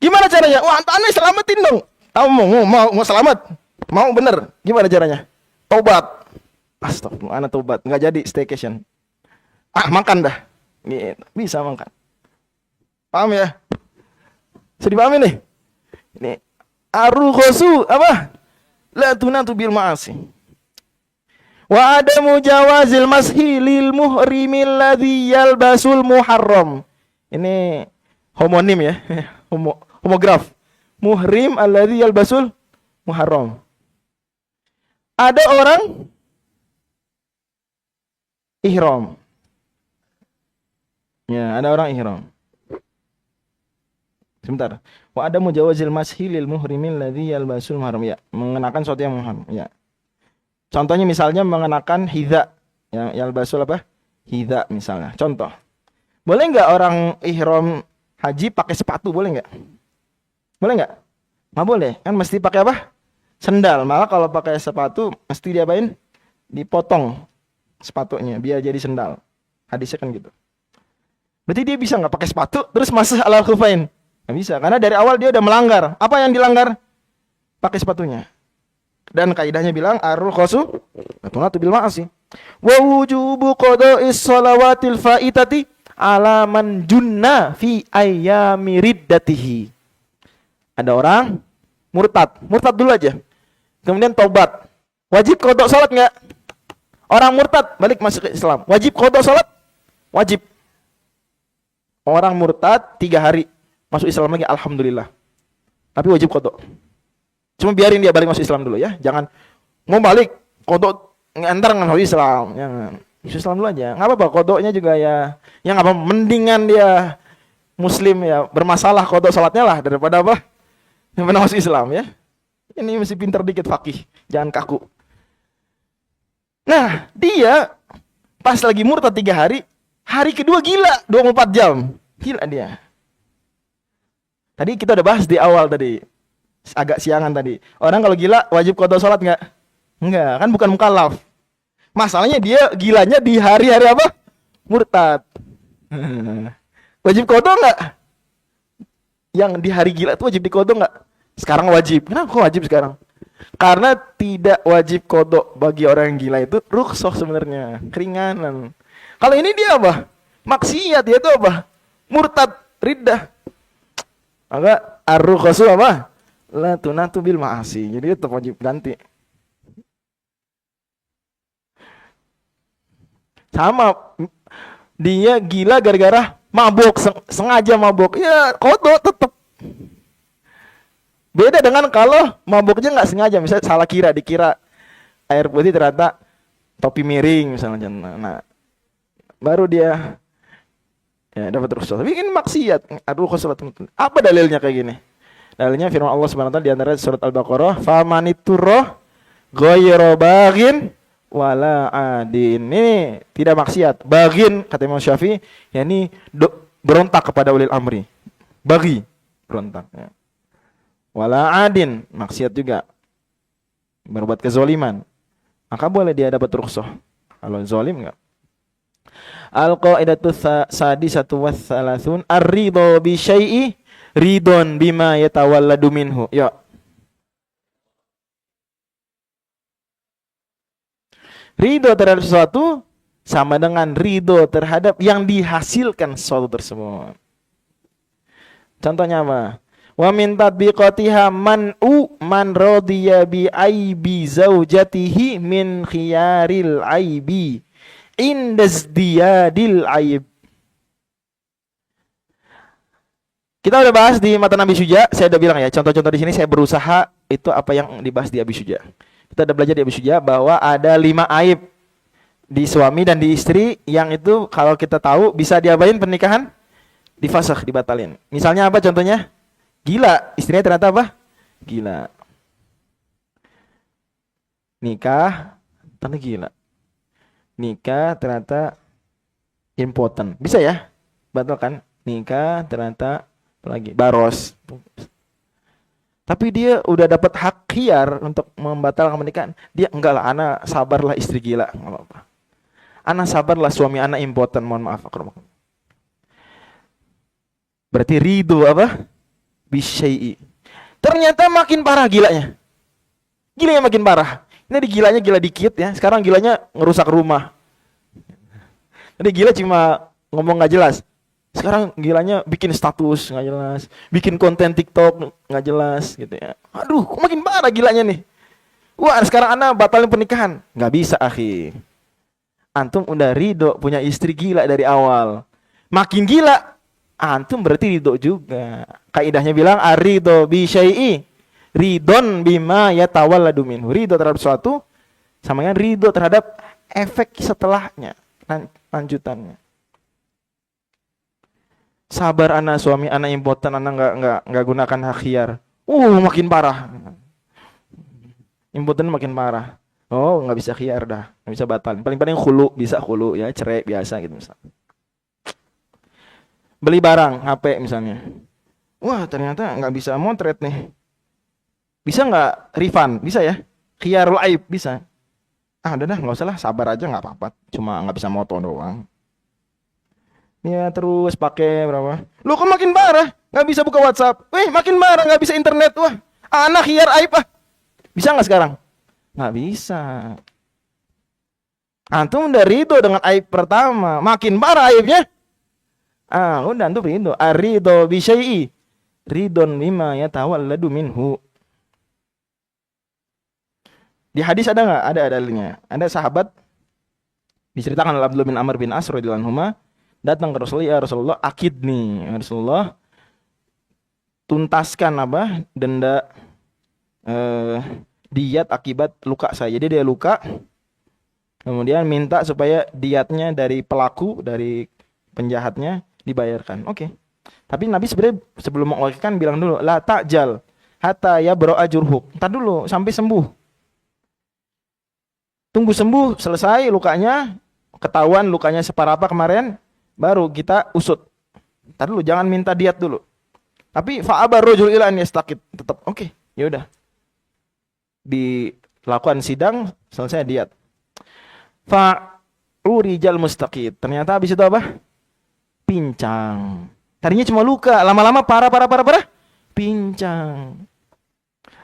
Gimana caranya? Wah, anak selamatin dong. Tahu mau selamat? Mau bener? Gimana caranya? Tobat. Astagfirullah, anak tobat. Nggak jadi staycation. Makan dah. Gitu. Bisa makan. Paham ya? Bisa dipahami nih? Ini ar-rukhusu apa? La tunatu bil ma'asi. Wa adamu jawazil mashi lil muhrimil ladzi yalbasul muharram. Ini homonim ya. Homograf. Muhrim alladzi yalbasul muharram. Ada orang ihram. Ya, ada orang ihram. Sebentar. Wa ada mujawazil mashi lil muhrimil ladzi yalbasul muharram. Ya, mengenakan sesuatu yang muharram. Ya. Contohnya misalnya mengenakan hidza. Ya, yalbasul apa? Hidza misalnya. Contoh. Boleh nggak orang ihram haji pakai sepatu? Boleh nggak? Boleh nggak? Nggak boleh. Kan mesti pakai apa? Sendal. Malah kalau pakai sepatu mesti diapain? Dipotong sepatunya biar jadi sendal. Hadisnya kan gitu. Berarti dia bisa nggak pakai sepatu terus masuk alal khufain? Nggak bisa, karena dari awal dia udah melanggar. Apa yang dilanggar? Pakai sepatunya. Dan kaidahnya bilang ar-rukhasu tunatu bil ma'asi. Wa wujubu qada'is shalawatil faitati ala man junna fi ayyami riddatihi. Ada orang murtad dulu aja. Kemudian taubat. Wajib qada salat enggak? Orang murtad balik masuk ke Islam. Wajib qada salat? Wajib. Orang murtad 3 hari masuk Islam lagi, alhamdulillah. Tapi wajib qada. Cuma biarin dia balik masuk Islam dulu ya. Jangan mau balik qada ngantar masuk Islam. Jangan. Masuk Islam dulu aja. Enggak apa-apa, qadanya juga ya. Yang apa mendingan dia muslim ya, bermasalah qada salatnya lah daripada apa? Yang masuk Islam ya. Ini mesti pintar dikit fakih, jangan kaku. Nah, dia pas lagi murtad 3 hari, hari kedua gila 24 jam. Gila dia. Tadi kita udah bahas di awal tadi. Agak siangan tadi. Orang kalau gila wajib qada salat enggak? Enggak, kan bukan mukallaf. Masalahnya dia gilanya di hari-hari apa? Murtad. Wajib qada enggak? Yang di hari gila itu wajib diqada enggak? Sekarang wajib. Kenapa kok wajib sekarang? Karena tidak wajib kodok bagi orang yang gila itu rukhsah sebenarnya, keringanan. Kalau ini dia apa? Maksiat, dia itu apa? Murtad, riddah. Maka ar-rukhsu apa? La tunatu bil ma'asi. Jadi tetap wajib ganti. Sama, dia gila gara-gara mabuk, sengaja mabuk. Ya kodok tetap. Beda dengan kalau mabuknya nggak sengaja, misalnya salah kira, dikira air putih ternyata topi miring misalnya. Nah, baru dia ya dapat rukhsah. Tapi ini maksiat. Aduh, apa dalilnya kayak gini? Dalilnya firman Allah Subhanahu wa taala di antara surat Al-Baqarah, "Famaniturra ghayra baghin wala adin." Ini tidak maksiat. Baghin kata Imam Syafi'i, yakni berontak kepada ulil amri. Bagi, berontak ya. Wala adin, maksiat juga. Berbuat kezaliman. Maka boleh dia dapat rukhsah. Kalau zalim enggak. Al-qaidatu sadisatu watsalasun ar-ridha bi syai'i ridon bima yatawalladu minhu. Ya. Ridho terhadap sesuatu sama dengan ridho terhadap yang dihasilkan sesuatu tersebut. Contohnya apa? Wa min tatbiqatiha man'u man radiya bi aibi zaujatihi min khiyaril aibi indazdiyadil aib. Kita udah bahas di mata Nabi Syuja, saya udah bilang ya, contoh-contoh di sini saya berusaha itu apa yang dibahas di Abi Syuja. Kita udah belajar di Abi Syuja bahwa ada 5 aib di suami dan di istri yang itu kalau kita tahu bisa diapain pernikahan? Difasakh, dibatalin. Misalnya apa contohnya? Gila, istrinya ternyata apa? Gila. Nikah, ternyata gila. Nikah ternyata impoten. Bisa ya? Batalkan. Nikah ternyata lagi baros. Tapi dia udah dapat hak khiyar untuk membatalkan pernikahan. Dia enggak lah, ana sabarlah istri gila, enggak apa-apa. Ana sabarlah suami ana impoten, mohon maaf. Berarti ridho apa? Bisyai'i. Ternyata makin parah gilanya. Gilanya makin parah. Ini gilanya gila dikit ya. Sekarang gilanya ngerusak rumah. Tadi gila cuma ngomong nggak jelas. Sekarang gilanya bikin status nggak jelas, bikin konten TikTok nggak jelas gitu ya. Aduh, kok makin parah gilanya nih. Wah, sekarang ana batalin pernikahan. Nggak bisa, akhi. Antum udah ridho punya istri gila dari awal. Makin gila, antum berarti ridho juga. Kaidahnya bilang ar-ridho bi syai'i ridon bima yatawalladu minhu. Ridho terhadap sesuatu sama dengan ridho terhadap efek setelahnya, lanjutannya. Sabar anak suami anak impoten, anak enggak gunakan hak khiyar. Makin parah. Impoten makin parah. Oh, enggak bisa khiyar dah, enggak bisa batal. Paling-paling khulu, bisa khulu ya, cerai biasa gitu misalnya. Beli barang HP misalnya. Wah, ternyata enggak bisa motret nih. Bisa enggak refund? Bisa ya? Khiyarul aib bisa. Udah dah, enggak usah lah, sabar aja enggak apa-apa. Cuma enggak bisa moto doang. Ya terus pakai berapa? Lu kok makin parah, nggak bisa buka WhatsApp. Makin parah, nggak bisa internet. Wah, anak khiyar aib ah. Bisa nggak sekarang? Nggak bisa. Antum udah ridho dengan aib pertama, makin parah aibnya. Udah antum ridho. Ar-ridho bi syai'i ridon mimma yatawalladu minhu. Di hadis ada nggak? Ada dalilnya. Ada sahabat diceritakan oleh Abdullah bin Amr bin As radhiyallahu anhuma, datang ke Rasulullah, ya Rasulullah, akid nih, ya Rasulullah, tuntaskan apa denda diat akibat luka saya. Jadi dia luka, kemudian minta supaya diatnya dari pelaku, dari penjahatnya dibayarkan. Oke. Tapi Nabi sebenarnya sebelum mengokekan bilang dulu, la ta'jal hatta ya bro ajurhuk. Entar dulu sampai sembuh. Tunggu sembuh, selesai lukanya, ketahuan lukanya separah apa kemarin, baru kita usut. Entar dulu, jangan minta diat dulu. Tapi fa'abar rajul ila an yastaqid, tetap oke, ya udah. Dilakukan sidang, selesai diat. Fa'urijal mustaqid. Ternyata habis itu apa? Pincang. Tadinya cuma luka, lama-lama parah. Pincang.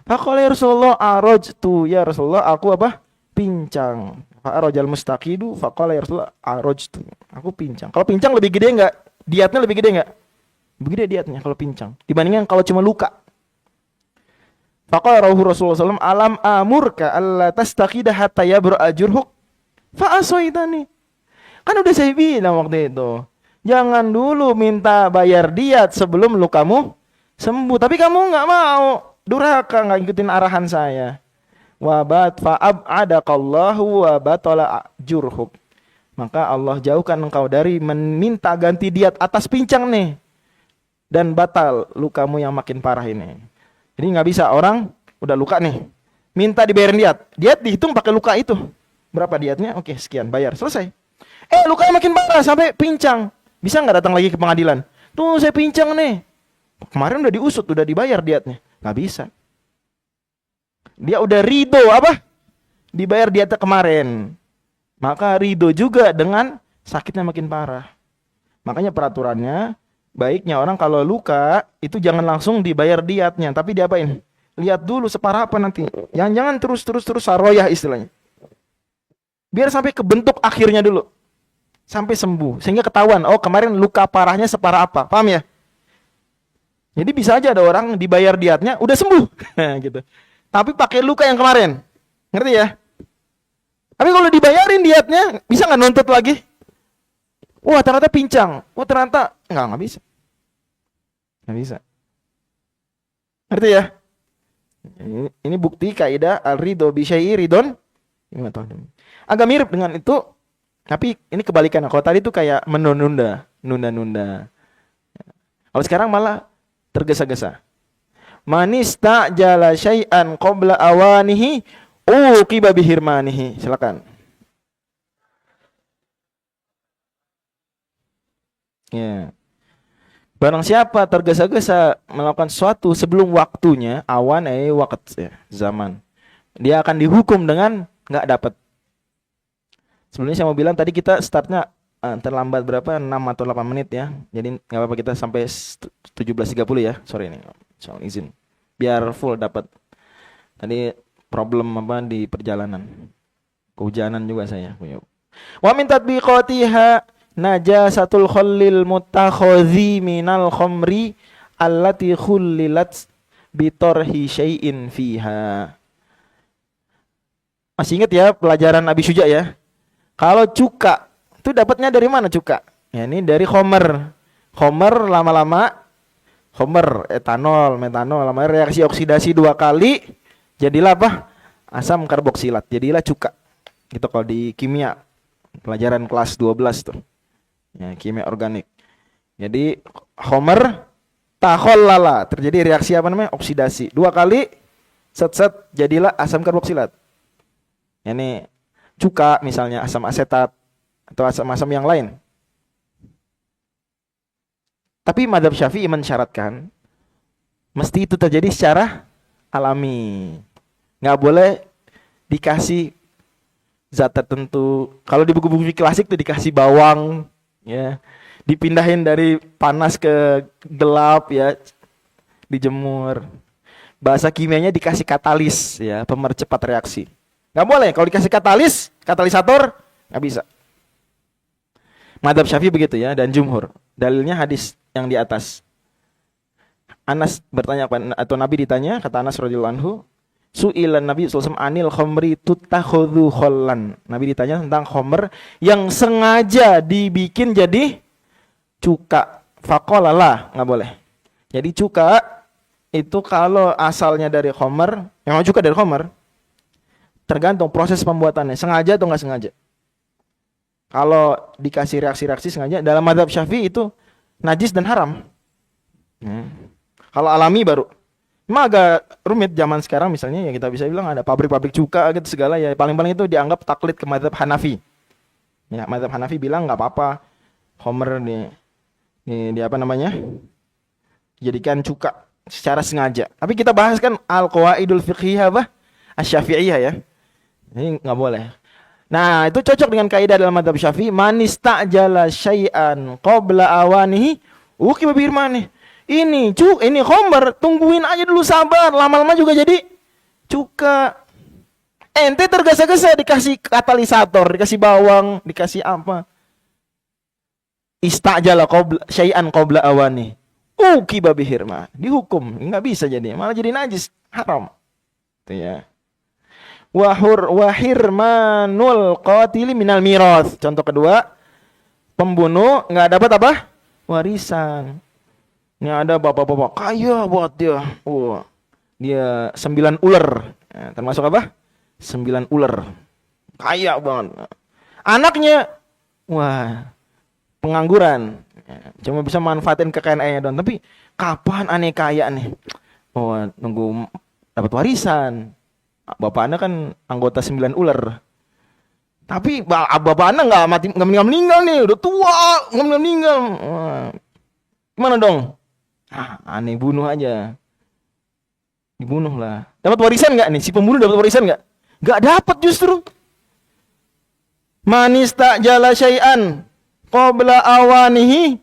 Faqala ya Rasulullah arajtu, ya Rasulullah aku apa? Pincang. Fa arajal mustaqidu faqala ya Rasulullah arajtu. Aku pincang. Kalau pincang lebih gede enggak? Diatnya lebih gede enggak? Lebih gede diatnya kalau pincang dibandingkan kalau cuma luka. Faqala Rasulullah SAW, alam amurka alla tastaqida hatta yabra ajurhuk fa asaitani. Kan udah saya bilang waktu itu, jangan dulu minta bayar diat sebelum lukamu sembuh. Tapi kamu nggak mau, durhaka, nggak ikutin arahan saya. Wabat fa'ab'adakallahu wa batala jurhuk. Maka Allah jauhkan engkau dari meminta ganti diat atas pincang nih. Dan batal lukamu yang makin parah ini. Jadi nggak bisa orang udah luka nih, minta dibayarin diat. Diat dihitung pakai luka itu. Berapa diatnya? Oke, sekian, bayar, selesai. Lukanya makin parah sampai pincang. Bisa nggak datang lagi ke pengadilan? Tuh saya pincang nih. Kemarin udah diusut, udah dibayar diatnya. Nggak bisa. Dia udah ridho apa? Dibayar diatnya kemarin. Maka ridho juga dengan sakitnya makin parah. Makanya peraturannya, baiknya orang kalau luka itu jangan langsung dibayar diatnya, tapi diapain? Lihat dulu separah apa nanti. Jangan terus saroyah istilahnya. Biar sampai ke bentuk akhirnya dulu. Sampai sembuh, sehingga ketahuan, oh kemarin luka parahnya separah apa, paham ya? Jadi bisa aja ada orang dibayar diatnya udah sembuh, gitu. Tapi pakai luka yang kemarin, ngerti ya? Tapi kalau dibayarin diatnya, bisa nggak nuntut lagi? Wah ternyata pincang, wah ternyata nggak bisa, nggak bisa. Ngerti ya? Ini bukti kaidah al-ridho bi syai'i ridon. Agak mirip dengan itu. Tapi ini kebalikan. Kalau tadi tuh kayak menunda-nunda. Kalau sekarang malah tergesa-gesa. Manista jala syai'an qabla awanihi uqiba bihirmanihi. Silakan. Ya. Barang siapa tergesa-gesa melakukan sesuatu sebelum waktunya, awan waqt ya, zaman. Dia akan dihukum dengan enggak dapat. Sebelumnya saya mau bilang tadi kita startnya terlambat berapa? 6 atau 8 menit ya. Jadi nggak apa-apa kita sampai 17.30 ya. Sorry ini soal izin. Biar full dapat. Tadi problem apa di perjalanan. Kehujanan juga saya. Wa min tatbiqatiha najasatul khallil mutakhadhi minal khamri allati khullilat bitorhi syai'in fiha. Masih ingat ya pelajaran Abi Syuja ya? Kalau cuka, itu dapatnya dari mana cuka? Ya ini dari khomer. Khomer lama-lama, khomer, etanol, metanol, lama reaksi oksidasi 2 kali, jadilah apa? Asam karboksilat, jadilah cuka. Gitu kalau di kimia, pelajaran kelas 12 tuh. Ya, kimia organik. Jadi khomer, takhollala, terjadi reaksi apa namanya? Oksidasi. 2 kali, set jadilah asam karboksilat. Ini cuka misalnya asam asetat atau asam-asam yang lain. Tapi mazhab Syafi'i mensyaratkan mesti itu terjadi secara alami. Nggak boleh dikasih zat tertentu. Kalau di buku-buku klasik tuh dikasih bawang ya, dipindahin dari panas ke gelap ya, dijemur. Bahasa kimianya dikasih katalis ya, pemercepat reaksi. Nggak boleh, kalau dikasih katalisator, nggak bisa. Madzhab Syafi'i begitu ya, dan jumhur. Dalilnya hadis yang di atas. Anas bertanya, atau Nabi ditanya, kata Anas radhiyallahu anhu, su'ilan Nabi SAW anil khomri tutakhudhu khollan. Nabi ditanya tentang khomer yang sengaja dibikin jadi cuka. Faqala nggak boleh. Jadi cuka itu kalau asalnya dari khomer, memang cuka dari khomer, tergantung proses pembuatannya, sengaja atau nggak sengaja. Kalau dikasih reaksi-reaksi sengaja, dalam mazhab Syafi'i itu najis dan haram. Kalau alami baru. Memang agak rumit zaman sekarang misalnya ya kita bisa bilang ada pabrik-pabrik cuka gitu segala ya. Paling-paling itu dianggap taklid ke mazhab Hanafi. Ya, mazhab Hanafi bilang nggak apa-apa khomer di apa namanya? Jadikan cuka secara sengaja. Tapi kita bahas kan al-qawaidul fiqhiyah apa? Asy-Syafi'iyah ya. Ini nggak boleh. Nah, itu cocok dengan kaidah dalam mazhab Syafi'i, manista'jala syai'an qabla awanihi uqiba bihirmanihi. Ini khomer, tungguin aja dulu, sabar, lama-lama juga jadi cuka. Ente tergesa-gesa dikasih katalisator, dikasih bawang, dikasih apa? Istajala qabla syai'an qabla awani. Uqiba bihirma. Dihukum, enggak bisa jadi, malah jadi najis, haram. Itu ya. Wahirmanul qatili minal mirath. Contoh kedua, pembunuh enggak dapat apa? Warisan. Ini ada bapak-bapak kaya buat dia. Dia 9 ular. Ya, termasuk apa? 9 ular. Kaya banget. Anaknya, wah, pengangguran. Ya, cuma bisa manfaatin kekayaannya doang. Tapi kapan aneh kaya nih? Nunggu dapat warisan. Bapak anak kan anggota 9 ular. Tapi bapak anak nggak meninggal nih, udah tua, nggak meninggal. Gimana dong? Aneh, bunuh aja. Dibunuh lah. Dapat warisan nggak nih? Si pembunuh dapat warisan nggak? Nggak dapat justru. Manista jala syai'an qabla awanihi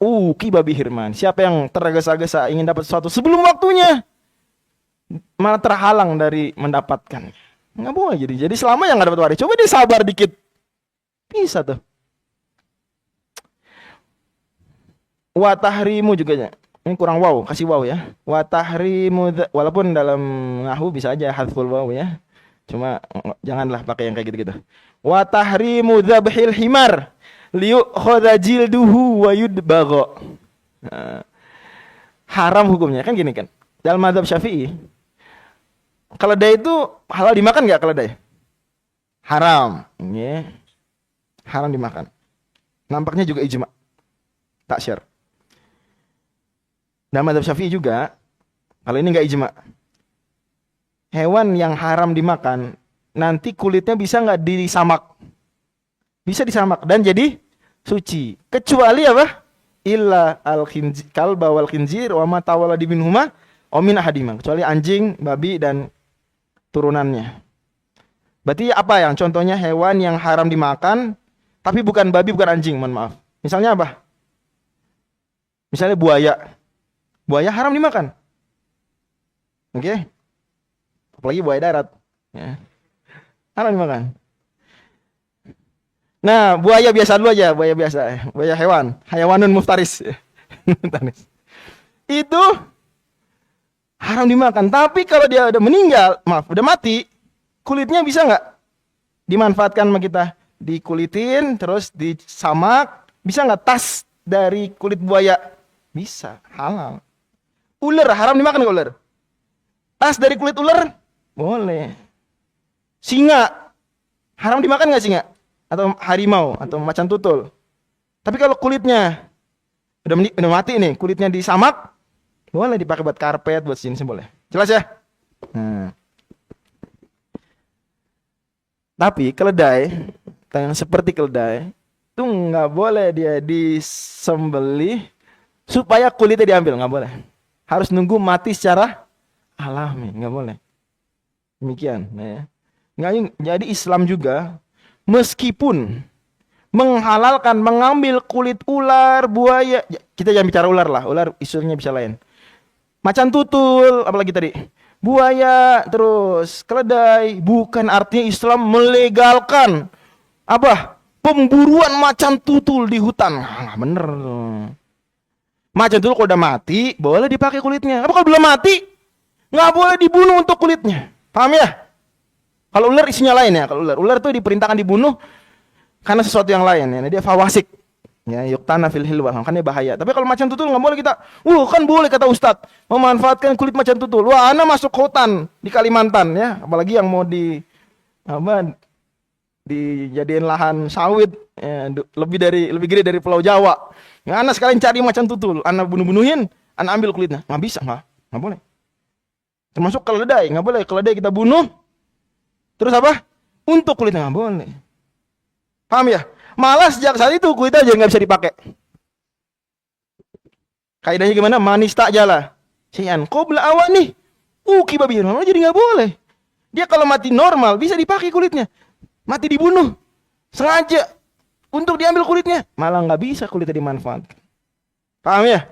uqiba bihirman. Siapa yang tergesa-gesa ingin dapat sesuatu sebelum waktunya, malah terhalang dari mendapatkan. Nggak boleh jadi selama yang nggak dapat waris. Coba dia sabar dikit, bisa tuh. Wa tahrimu juga. Ini kurang waw, kasih waw ya. Wa tahrimu, walaupun dalam nahwu bisa aja hadful waw ya. Cuma janganlah pakai yang kayak gitu-gitu. Wa tahrimu dzabhil himar liyukhadha jilduhu wa yudbagha. Haram hukumnya kan gini kan. Dalam mazhab Syafi'i, keledai itu halal dimakan enggak keledai? Haram. Ya. Haram dimakan. Nampaknya juga ijma. Tak share. Dalam mazhab Syafi'i juga, kalau ini enggak ijma. Hewan yang haram dimakan, nanti kulitnya bisa enggak disamak? Bisa disamak dan jadi suci. Kecuali apa? Illa al-khinzir, kalba wal khinzir wa ma tawalladi minhuma wa min ahadima. Kecuali anjing, babi dan turunannya. Berarti apa yang contohnya hewan yang haram dimakan tapi bukan babi, bukan anjing, mohon maaf. Misalnya apa? Misalnya buaya. Buaya haram dimakan. Oke? Apalagi buaya darat. Ya. Haram dimakan. Nah, buaya biasa dulu aja, buaya biasa. Buaya hewan, hayawanun muftaris. Muftaris. Itu haram dimakan. Tapi kalau dia udah meninggal, udah mati, kulitnya bisa nggak dimanfaatkan sama kita? Dikulitin, terus disamak. Bisa nggak tas dari kulit buaya? Bisa, halal. Ular haram dimakan nggak ular? Tas dari kulit ular? Boleh. Singa haram dimakan nggak singa? Atau harimau atau macan tutul? Tapi kalau kulitnya udah mati nih, kulitnya disamak, boleh dipakai buat karpet, buat jenis boleh. Jelas ya? Tapi keledai, yang seperti keledai, itu nggak boleh dia disembelih supaya kulitnya diambil, nggak boleh. Harus nunggu mati secara alami, nggak boleh. Demikian, ya. Jadi Islam juga, meskipun menghalalkan mengambil kulit ular, buaya, kita jangan bicara ular lah, ular isunya bisa lain. Macan tutul, apalagi tadi, buaya, terus keledai, bukan artinya Islam melegalkan apa? Pemburuan macan tutul di hutan. Nggak bener. Macan tutul kalau udah mati, boleh dipakai kulitnya. Apa kalau belum mati, nggak boleh dibunuh untuk kulitnya. Paham ya? Kalau ular isinya lain ya. Kalau ular tuh diperintahkan dibunuh karena sesuatu yang lain ya. Dia fawasik. Ya, yuktana fil hilwal, kan dia bahaya. Tapi kalau macan tutul nggak boleh kita. Kan boleh kata Ustadz memanfaatkan kulit macan tutul. Wah, ana masuk hutan di Kalimantan ya, apalagi yang mau dijadiin lahan sawit ya, lebih gede dari Pulau Jawa. Ya, ana sekalian cari macan tutul, ana bunuhin, ana ambil kulitnya. Nggak bisa, nggak boleh. Termasuk keledai, nggak boleh. Keledai kita bunuh, terus apa? Untuk kulitnya nggak boleh. Paham ya? Malah sejak saat itu kulitnya aja nggak bisa dipakai. Kaidahnya gimana? Manis tak jala. Syai'an qabla awani uqiba bihi. Jadi nggak boleh. Dia kalau mati normal bisa dipakai kulitnya. Mati dibunuh sengaja untuk diambil kulitnya, malah nggak bisa kulitnya dimanfaatkan. Paham ya?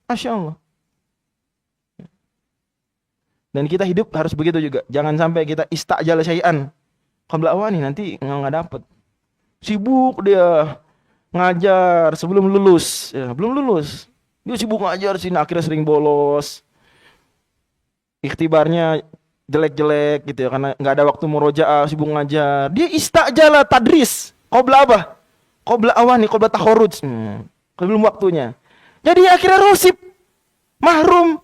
Masya Allah. Dan kita hidup harus begitu juga. Jangan sampai kita istajal syai'an qabla awani, nanti nggak dapet. Sibuk dia ngajar sebelum lulus, ya, belum lulus. Dia sibuk ngajar sini, akhirnya sering bolos. Ikhtibarnya jelek-jelek gitu ya, karena nggak ada waktu murojaah, sibuk ngajar. Dia istajala tadris qabla apa? Qabla awani, qabla takhorruj. Belum waktunya. Jadi akhirnya rosib, mahrum.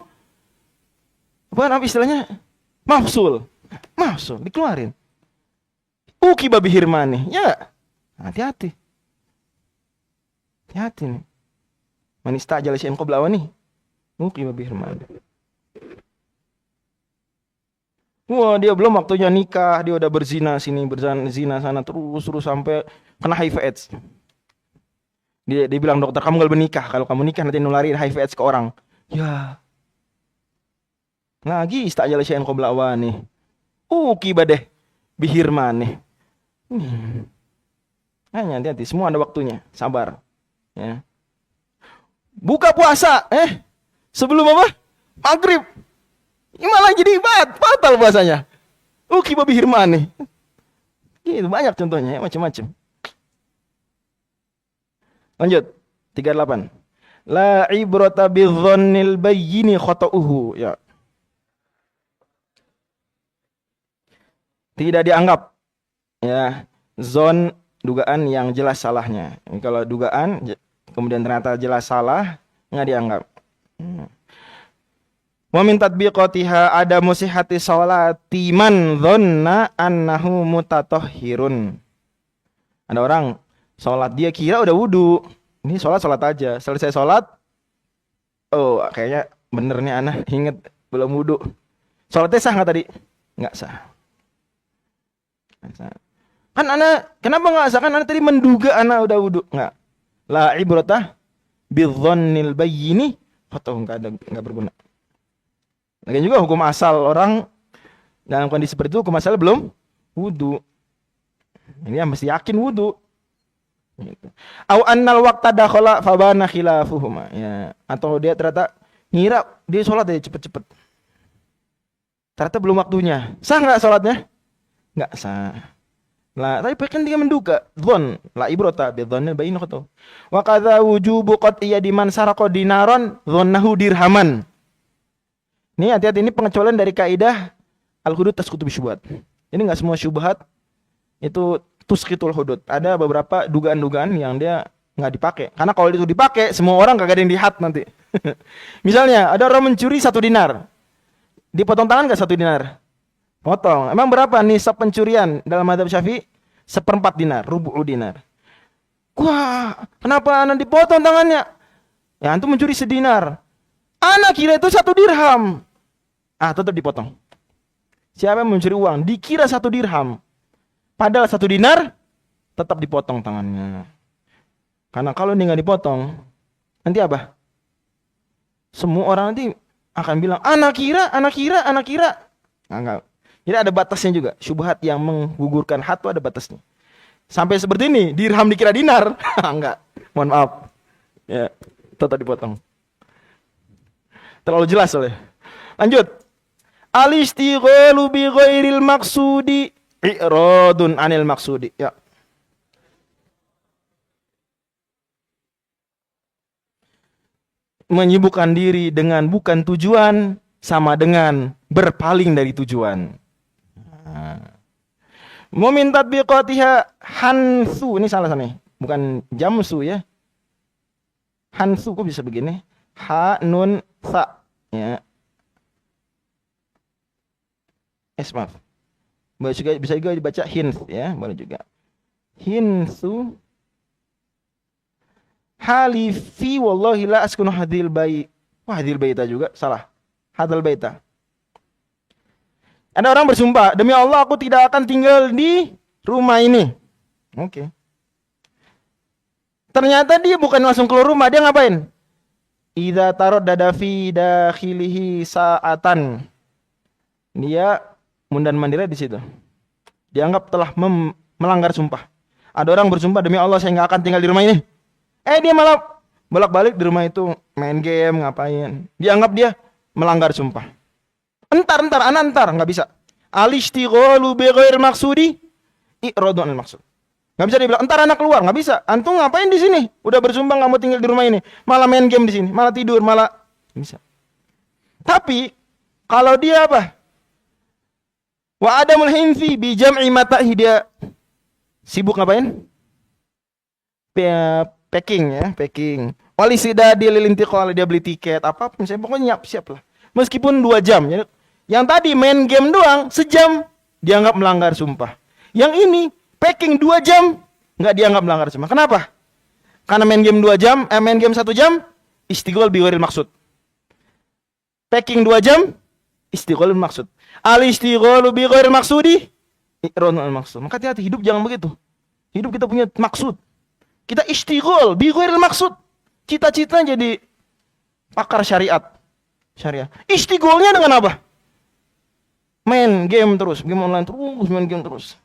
Apa istilahnya? Mafsul, dikeluarin. Uki babi hirmani, ya hati-hati nih. Man istajala syai'an qabla awani, uki babi hirmani. Wah, dia belum waktunya nikah, dia udah berzina sini, berzina sana, terus sampai kena HIV AIDS. Dia bilang dokter, kamu gak boleh menikah, kalau kamu nikah nanti nularin HIV AIDS ke orang. Ya, lagi istajala syai'an qabla awani, ukibadeh bihirmani. Hati-hati, semua ada waktunya, sabar. Ya. Buka puasa, sebelum apa? Maghrib. Ini malah jadi batal puasanya. Ukibah bihirmani. Gitu, banyak contohnya, ya, macam-macam. Lanjut, 38. La ibrata bidzannil bayyini khata'uhu. Ya. Tidak dianggap, ya, zon dugaan yang jelas salahnya. Kalau dugaan kemudian ternyata jelas salah, nggak dianggap. Wa min tatbiqatiha ada musihati sholati man dhanna annahu mutatahhirun. Ada orang sholat, dia kira udah wudu. Ini sholat aja. Selesai sholat, oh kayaknya bener nih anak inget belum wudu. Sholatnya sah nggak tadi? Nggak sah. Kan anak, kenapa nggak sah? Kan anak tadi menduga anak udah wudu. Nggak. La ibrata bidzannil bayyini, atau nggak berguna. Lagi juga hukum asal orang dalam kondisi seperti itu, hukum asal belum wudu. Ini yang mesti yakin wudu. Gitu. Au annal waqta dakhala fabana khilafuhuma. Ya, atau dia ternyata ngira dia sholat aja cepet-cepet. Ternyata belum waktunya. Sah nggak sholatnya? Nggak sah. Lah, tapi kan dia menduga. Dzon, la ibrata bi dzannil bayin khatu. Wa kadza wujubu qat'iyya diman saraqa dinaron dzannahu dirhaman. Ini hati-hati, ini pengecualian dari kaidah al-hudud tasqutu bisyubhat. Ini enggak semua syubhat itu tusqitul hudud. Ada beberapa dugaan-dugaan yang dia enggak dipakai. Karena kalau itu dipakai, semua orang kagak ada yang dihad nanti. Misalnya, ada orang mencuri 1 dinar. Dipotong tangan enggak 1 dinar? Potong. Emang berapa nisab pencurian dalam mazhab Syafi'i? 1/4 dinar, rubu'u dinar. Wah, kenapa anak dipotong tangannya? Ya, antum mencuri 1 dinar. Anak kira itu 1 dirham. Tetap dipotong. Siapa yang mencuri uang dikira 1 dirham, padahal 1 dinar, tetap dipotong tangannya. Karena kalau ini nggak dipotong, nanti apa? Semua orang nanti akan bilang anak kira. Enggak. Jadi ada batasnya juga. Syubhat yang menggugurkan had ada batasnya. Sampai seperti ini, dirham dikira dinar. Enggak. Mohon maaf. Ya, tetap dipotong. Terlalu jelas oleh. Lanjut. Al-istighalu bi ghairil maqsudi i'radun anil maqsudi. Ya. Menyibukkan diri dengan bukan tujuan sama dengan berpaling dari tujuan. Mumin tatbiqatiha hansu, ini salah nih. Bukan jamsu ya. Hansu kok bisa begini? Ha nun sa, ya. Maaf. Bisa juga dibaca hins, ya, boleh juga. Hinsu halifi wallahi la askunu hadil bait. Wah, hadil baita juga salah. Hadal baita. Ada orang bersumpah, demi Allah aku tidak akan tinggal di rumah ini. Oke. Ternyata dia bukan langsung keluar rumah, dia ngapain? Idza taraddada fi dakhilihi sa'atan. Dia mundan mandir di situ. Dianggap telah melanggar sumpah. Ada orang bersumpah, demi Allah saya enggak akan tinggal di rumah ini. Dia malah bolak-balik di rumah itu main game, ngapain. Dianggap dia melanggar sumpah. Entar, nggak bisa. Al-ishtighalu bi ghairil maksudi i'radun anil maksud. Nggak bisa dia bilang, entar anak keluar, nggak bisa. Antum ngapain di sini? Udah bersumbang nggak mau tinggal di rumah ini, malah main game di sini, malah tidur, malah bisa. Tapi kalau dia apa? Wa adamul hinfi bi jam'i matahi, dia sibuk ngapain? Packing. Wali sida dia lilinti kalau dia beli tiket apapun, saya pokoknya siap lah. Meskipun 2 jam. Yang tadi main game doang sejam dianggap melanggar sumpah. Yang ini packing 2 jam nggak dianggap melanggar sumpah. Kenapa? Karena main game 2 jam, main game 1 jam istighol bi ghairil maksud. Packing 2 jam istighol bil maksud. Al istigholu bi ghairil maksudi i'radun anil maksud. Maka hati-hati, hidup jangan begitu. Hidup kita punya maksud. Kita istighol bi ghairil maksud. Cita-cita jadi pakar syariat. Istigholnya dengan apa? Main game terus, game online terus, main game terus.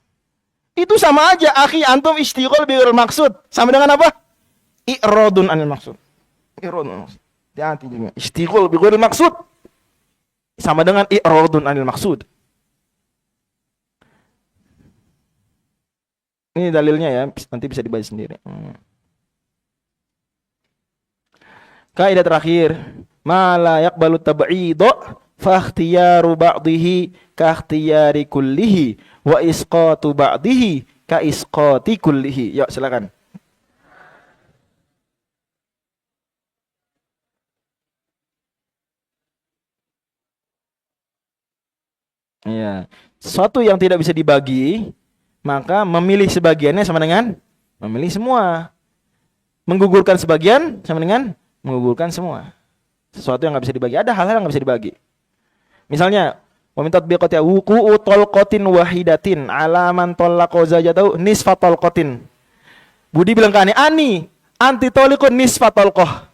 Itu sama aja, akhi, antum istighol bi ghairil maksud. Sama dengan apa? I'radun anil maksud. Hati-hati juga. Istighol bi ghairil maksud sama dengan i'radun anil maksud. Ini dalilnya ya, nanti bisa dibaca sendiri. Kaidah terakhir, ma la yaqbalu tab'idha fa ikhtiyaru ba'dihi ka ikhtiyari kullihi wa isqatu ba'dihi ka isqati kullihi. Yuk silakan. Ya, sesuatu yang tidak bisa dibagi, maka memilih sebagiannya sama dengan memilih semua. Menggugurkan sebagian sama dengan menggugurkan semua. Sesuatu yang nggak bisa dibagi. Ada hal-hal yang nggak bisa dibagi. Misalnya, wa min tatbiqati wuqu'u talqatin wahidatin ala man talaqa zawjatahu nisfa talqatin. Budi bilang ke Ani, anti talikun nisfa talqah.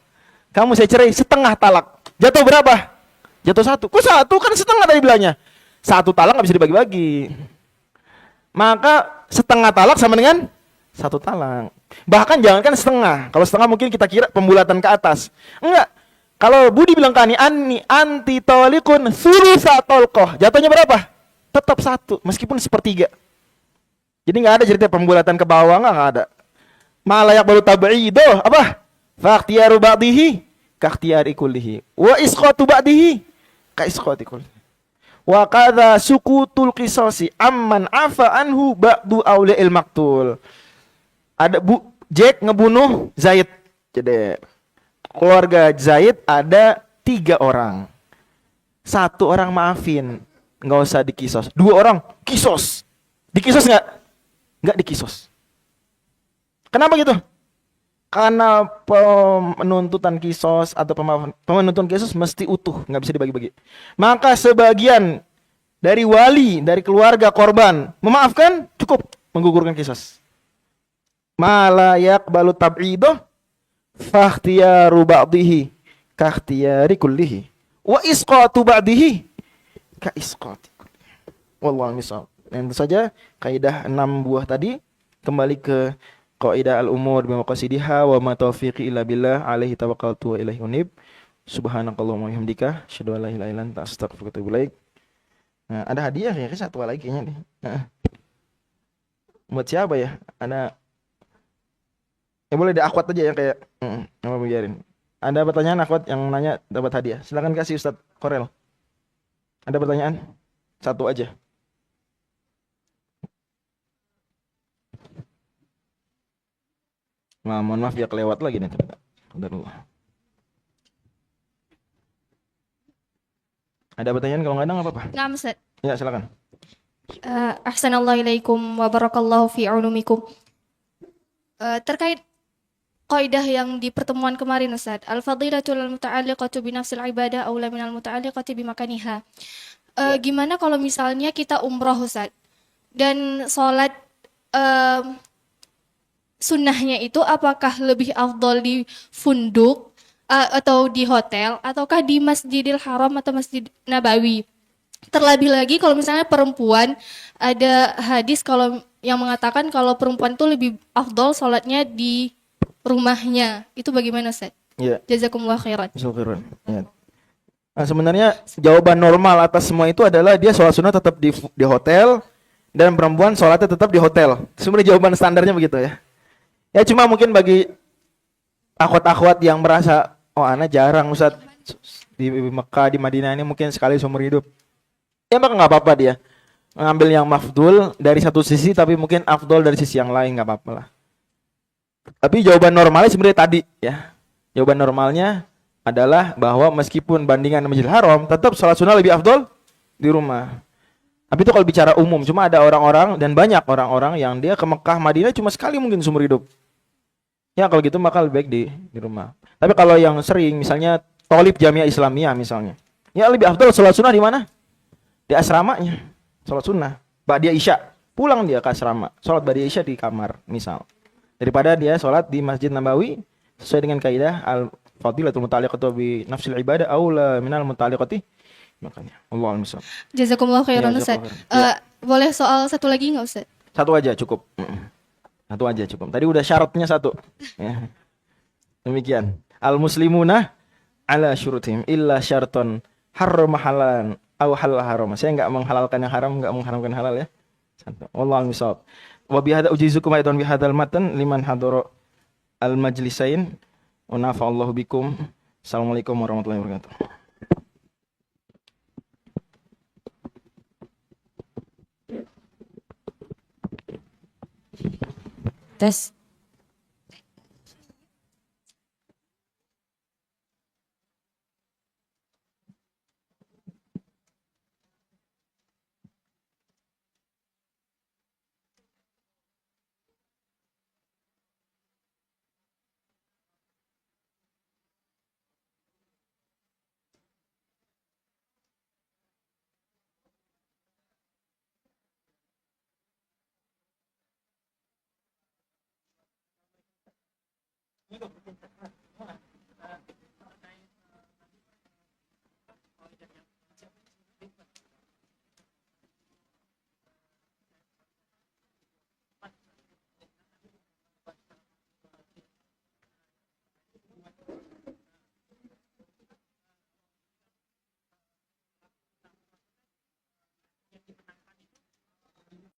Kamu saya cerai setengah talak. Jatuh berapa? Jatuh 1. Kok 1? Kan setengah tadi bilangnya. 1 talak nggak bisa dibagi-bagi. Maka setengah talak sama dengan 1 talak. Bahkan jangankan setengah. Kalau setengah mungkin kita kira pembulatan ke atas. Enggak. Kalau Budi bilang ke Ani anti talikun thulutsa talqah. Jatuhnya berapa? Tetap 1, meskipun 1/3. Jadi nggak ada cerita pembulatan ke bawah, nggak ada. Ma la yaqbalu tab'idoh apa? Fa ikhtiyaru ba'dihi ka ikhtiyari kullihi. Wa isqatu ba'dihi ka isqati kullihi. Wa kadza sukutul qisasi amman afa anhu ba'du awli'il maqtul. Ada Jack ngebunuh Zaid. Jadi keluarga Zaid ada 3 orang. 1 orang maafin, nggak usah dikisos. 2 orang kisos. Dikisos nggak? Nggak dikisos. Kenapa gitu? Karena penuntutan kisos atau penuntutan kisos mesti utuh, nggak bisa dibagi-bagi. Maka sebagian dari wali, dari keluarga korban memaafkan, cukup menggugurkan kisos. Ma la yaqbalu tab'idoh fa ikhtiyaru ba'dihi ka ikhtiyari kullihi wa isqatu ba'dihi ka isqati kullihi. Wallahu a'lam. Dan itu saja kaidah 6 buah tadi. Kembali ke qaidah al-umur bi maqasidiha wa ma taufiqi illa billah alaihi tawakkaltu wa ilaihi unib. Subhanakallahumma wa bihamdika asyhadu an la ilaha illa anta astaghfiruka wa atubu ilaik. Nah, ada hadiah ya, 1 lagi kayaknya nih. Buat siapa ya? Ada boleh deh akhwat aja ya kayak apa biarin. Ada pertanyaan akhwat yang nanya dapat hadiah. Silakan kasih Ustaz Korel. Ada pertanyaan? 1 aja. Nah, mohon maaf ya kelewat lagi nih ternyata. Ada pertanyaan? Kalau nggak ada nggak apa-apa. Nah, Ustaz. Ya, silakan. Ahsanallahu ilaikum wa barakallahu fi ulumikum. Terkait kaidah yang di pertemuan kemarin Ustaz, al-fadilatul muta'alliqatu bi nafsil ibadah aula minal muta'alliqati bi makaniha. Gimana kalau misalnya kita umroh Ustaz dan sholat sunnahnya itu apakah lebih afdol di funduk atau di hotel ataukah di Masjidil Haram atau Masjid Nabawi? Terlebih lagi kalau misalnya perempuan, ada hadis kalau yang mengatakan kalau perempuan itu lebih afdol sholatnya di rumahnya. Itu bagaimana Ustaz? Iya. Jazakumullah khairan. Ya. Nah, sebenarnya jawaban normal atas semua itu adalah dia sholat sunnah tetap di hotel dan perempuan sholatnya tetap di hotel. Sebenarnya jawaban standarnya begitu ya. Ya cuma mungkin bagi akhwat-akhwat yang merasa, oh ana jarang Ustaz di Mekah, di Madinah ini mungkin sekali seumur hidup. Ya maka nggak apa-apa dia ngambil yang mafdul dari satu sisi tapi mungkin afdol dari sisi yang lain, nggak apa-apa lah. Tapi jawaban normalnya sebenarnya tadi ya. Jawaban normalnya adalah bahwa meskipun bandingan Masjidil Haram, tetap sholat sunnah lebih afdol di rumah. Tapi itu kalau bicara umum, cuma ada orang-orang dan banyak orang-orang yang dia ke Mekah, Madinah cuma sekali mungkin seumur hidup. Ya kalau gitu maka lebih baik di rumah. Tapi kalau yang sering, misalnya tolib Jamiah Islamiyah misalnya, ya lebih afdol sholat sunnah di mana? Di asramanya, sholat sunnah. Ba'da Isya, pulang dia ke asrama, sholat Ba'da Isya di kamar, misal. Daripada dia sholat di Masjid Nabawi, sesuai dengan kaidah al-fadilatul muta'alliqatu bi nafsil ibadah aula minal muta'alliqati. Makanya, Allahul musta'an. Jazakumullah Ya, khairan Ustaz. jazakallahu khairan. Ya, Boleh soal satu lagi nggak Ustaz? satu aja cukup. Satu aja cukup. Tadi udah syaratnya satu. Ya. Demikian. Al-muslimuna ala syurutihim illa syarton harrama halalan aw halal haram. Saya enggak menghalalkan yang haram, enggak mengharamkan halal ya. Satu. Wallahu a'lam. Wa bihadza ujizukum aidan bihadzal matan liman hadara al majlisain. Wa nafa'allahu bikum. Assalamualaikum warahmatullahi wabarakatuh. Tes.